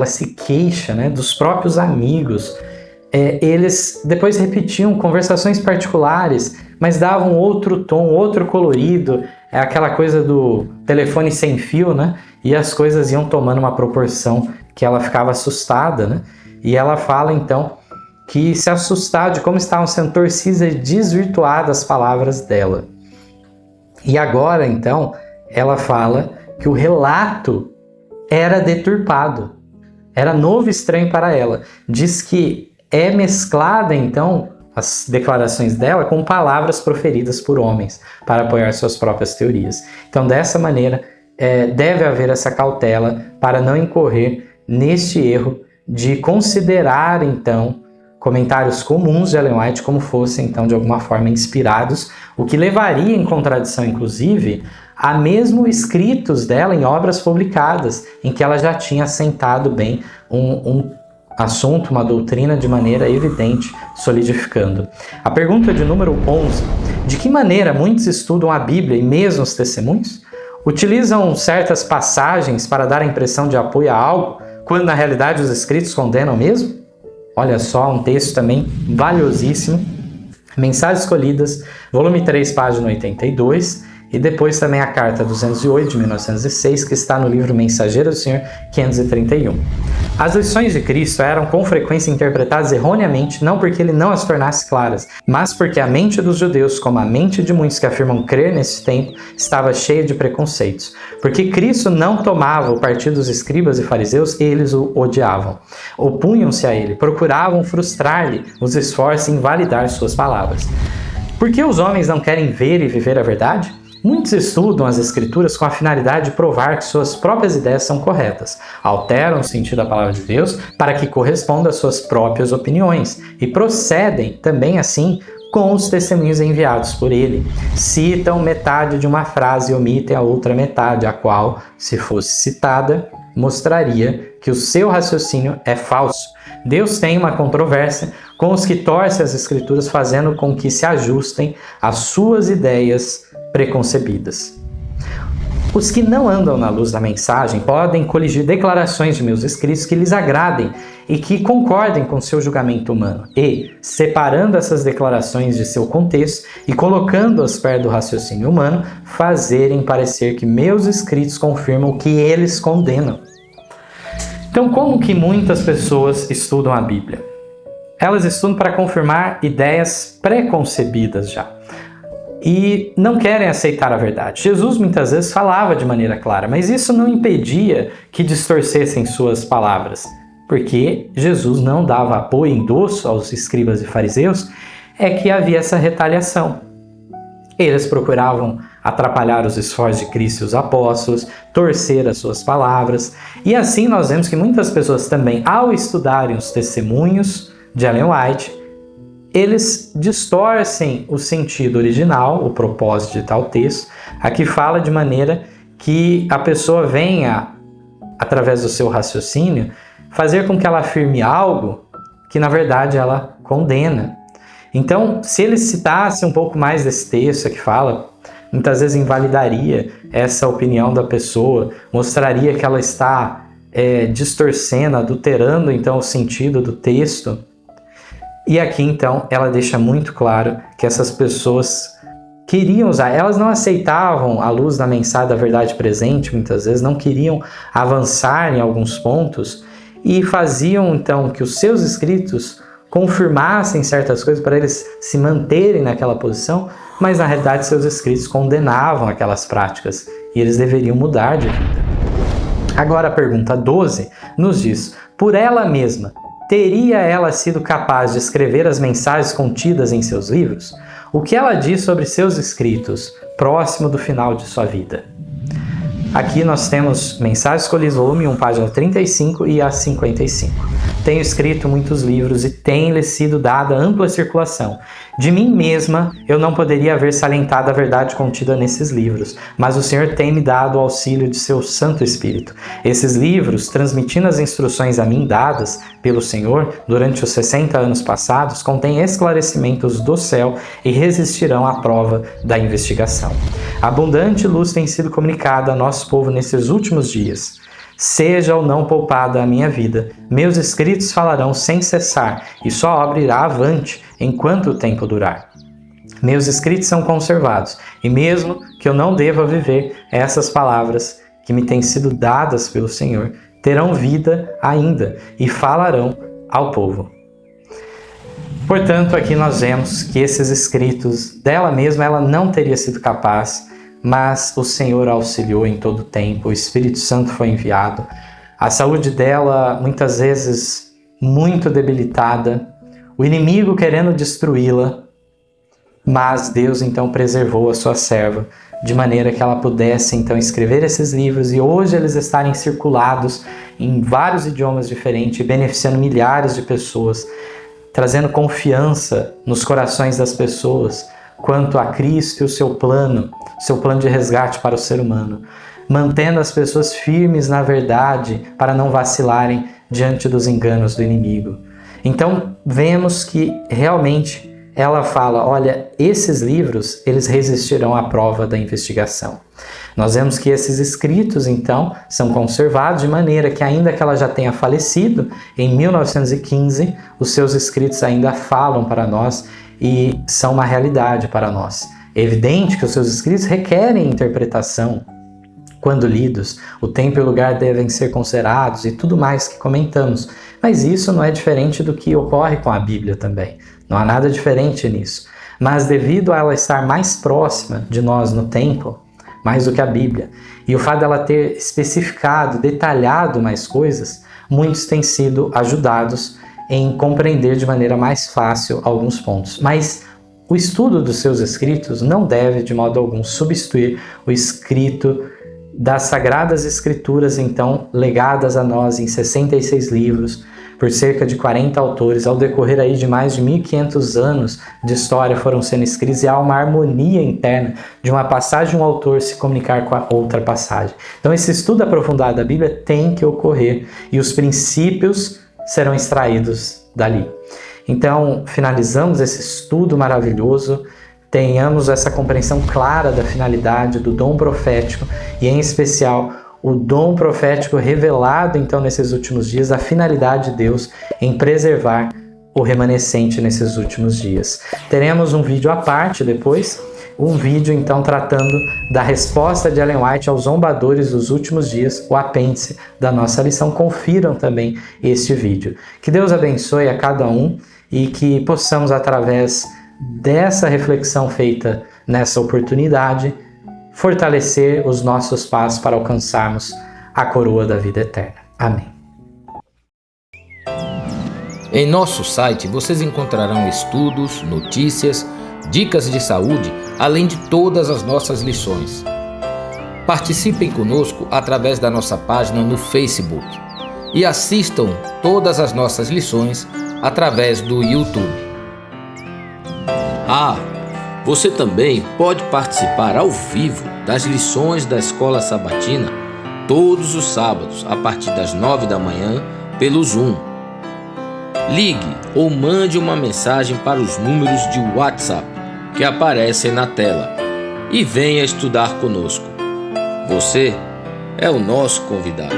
se queixa, né, dos próprios amigos. Eles depois repetiam conversações particulares, mas davam outro tom, outro colorido, aquela coisa do telefone sem fio, né? E as coisas iam tomando uma proporção que ela ficava assustada, né? E ela fala então que se assustava de como estavam sendo torcidas e desvirtuadas as palavras dela. E agora então ela fala que o relato era deturpado, era novo e estranho para ela. Diz que é mesclada, então, as declarações dela com palavras proferidas por homens para apoiar suas próprias teorias. Então, dessa maneira, deve haver essa cautela para não incorrer neste erro de considerar, então, comentários comuns de Ellen White como fossem, então, de alguma forma inspirados, o que levaria em contradição, inclusive, a mesmo escritos dela em obras publicadas, em que ela já tinha assentado bem um assunto, uma doutrina de maneira evidente, solidificando. A pergunta de número 11. De que maneira muitos estudam a Bíblia e mesmo os testemunhos? Utilizam certas passagens para dar a impressão de apoio a algo, quando na realidade os escritos condenam mesmo? Olha só, um texto também valiosíssimo. Mensagens Escolhidas, volume 3, página 82, e depois também a carta 208 de 1906, que está no livro Mensageiro do Senhor, 531. As lições de Cristo eram com frequência interpretadas erroneamente, não porque ele não as tornasse claras, mas porque a mente dos judeus, como a mente de muitos que afirmam crer nesse tempo, estava cheia de preconceitos. Porque Cristo não tomava o partido dos escribas e fariseus, eles o odiavam. Opunham-se a ele, procuravam frustrar-lhe os esforços e invalidar suas palavras. Por que os homens não querem ver e viver a verdade? Muitos estudam as Escrituras com a finalidade de provar que suas próprias ideias são corretas, alteram o sentido da palavra de Deus para que corresponda às suas próprias opiniões e procedem também assim com os testemunhos enviados por ele. Citam metade de uma frase e omitem a outra metade, a qual, se fosse citada, mostraria que o seu raciocínio é falso. Deus tem uma controvérsia com os que torcem as Escrituras, fazendo com que se ajustem às suas ideias preconcebidas. Os que não andam na luz da mensagem podem coligir declarações de meus escritos que lhes agradem e que concordem com seu julgamento humano e, separando essas declarações de seu contexto e colocando-as perto do raciocínio humano, fazerem parecer que meus escritos confirmam o que eles condenam. Então, como que muitas pessoas estudam a Bíblia? Elas estudam para confirmar ideias preconcebidas já. E não querem aceitar a verdade. Jesus muitas vezes falava de maneira clara, mas isso não impedia que distorcessem suas palavras, porque Jesus não dava apoio e endosso aos escribas e fariseus, é que havia essa retaliação. Eles procuravam atrapalhar os esforços de Cristo e os apóstolos, torcer as suas palavras. E assim nós vemos que muitas pessoas também, ao estudarem os testemunhos de Ellen White, eles distorcem o sentido original, o propósito de tal texto. Aqui fala de maneira que a pessoa venha, através do seu raciocínio, fazer com que ela afirme algo que na verdade ela condena. Então, se ele citasse um pouco mais desse texto que fala, muitas vezes invalidaria essa opinião da pessoa, mostraria que ela está distorcendo, adulterando então o sentido do texto. E aqui então ela deixa muito claro que essas pessoas queriam usar, elas não aceitavam a luz da mensagem da verdade presente, muitas vezes não queriam avançar em alguns pontos e faziam então que os seus escritos confirmassem certas coisas para eles se manterem naquela posição, mas na realidade seus escritos condenavam aquelas práticas e eles deveriam mudar de vida. Agora a pergunta 12 nos diz: por ela mesma, teria ela sido capaz de escrever as mensagens contidas em seus livros? O que ela diz sobre seus escritos, próximo do final de sua vida? Aqui nós temos Mensagens Escolhidas, volume 1, página 35 e a 55. Tenho escrito muitos livros e tem-lhes sido dada ampla circulação. De mim mesma, eu não poderia haver salientado a verdade contida nesses livros, mas o Senhor tem me dado o auxílio de seu Santo Espírito. Esses livros, transmitindo as instruções a mim dadas pelo Senhor durante os 60 anos passados, contêm esclarecimentos do céu e resistirão à prova da investigação. Abundante luz tem sido comunicada a nosso povo nesses últimos dias. Seja ou não poupada a minha vida, meus escritos falarão sem cessar, e só a obra irá avante enquanto o tempo durar. Meus escritos são conservados, e mesmo que eu não deva viver, essas palavras que me têm sido dadas pelo Senhor terão vida ainda e falarão ao povo. Portanto, aqui nós vemos que esses escritos dela mesma, ela não teria sido capaz, mas o Senhor auxiliou em todo o tempo, o Espírito Santo foi enviado. A saúde dela, muitas vezes, muito debilitada, o inimigo querendo destruí-la, mas Deus então preservou a sua serva, de maneira que ela pudesse então escrever esses livros e hoje eles estarem circulados em vários idiomas diferentes, beneficiando milhares de pessoas, trazendo confiança nos corações das pessoas quanto a Cristo e o seu plano de resgate para o ser humano, mantendo as pessoas firmes na verdade para não vacilarem diante dos enganos do inimigo. Então, vemos que realmente ela fala, olha, esses livros, eles resistirão à prova da investigação. Nós vemos que esses escritos, então, são conservados de maneira que, ainda que ela já tenha falecido, em 1915, os seus escritos ainda falam para nós e são uma realidade para nós. É evidente que os seus escritos requerem interpretação quando lidos, o tempo e o lugar devem ser considerados e tudo mais que comentamos, mas isso não é diferente do que ocorre com a Bíblia também, não há nada diferente nisso. Mas devido a ela estar mais próxima de nós no tempo, mais do que a Bíblia, e o fato dela ter especificado, detalhado mais coisas, muitos têm sido ajudados em compreender de maneira mais fácil alguns pontos. Mas o estudo dos seus escritos não deve, de modo algum, substituir o escrito das Sagradas Escrituras, então, legadas a nós em 66 livros, por cerca de 40 autores, ao decorrer aí de mais de 1.500 anos de história foram sendo escritos, e há uma harmonia interna de uma passagem, um autor se comunicar com a outra passagem. Então esse estudo aprofundado da Bíblia tem que ocorrer, e os princípios serão extraídos dali. Então, finalizamos esse estudo maravilhoso, tenhamos essa compreensão clara da finalidade do dom profético, e em especial o dom profético revelado então nesses últimos dias, a finalidade de Deus em preservar o remanescente nesses últimos dias. Teremos um vídeo à parte depois, um vídeo então tratando da resposta de Ellen White aos zombadores dos últimos dias, o apêndice da nossa lição. Confiram também este vídeo. Que Deus abençoe a cada um e que possamos, através dessa reflexão feita nessa oportunidade, fortalecer os nossos passos para alcançarmos a coroa da vida eterna. Amém. Em nosso site vocês encontrarão estudos, notícias, dicas de saúde, além de todas as nossas lições. Participem conosco através da nossa página no Facebook e assistam todas as nossas lições através do YouTube. Você também pode participar ao vivo das lições da Escola Sabatina todos os sábados a partir das 9 da manhã pelo Zoom. Ligue ou mande uma mensagem para os números de WhatsApp que aparecem na tela e venha estudar conosco. Você é o nosso convidado.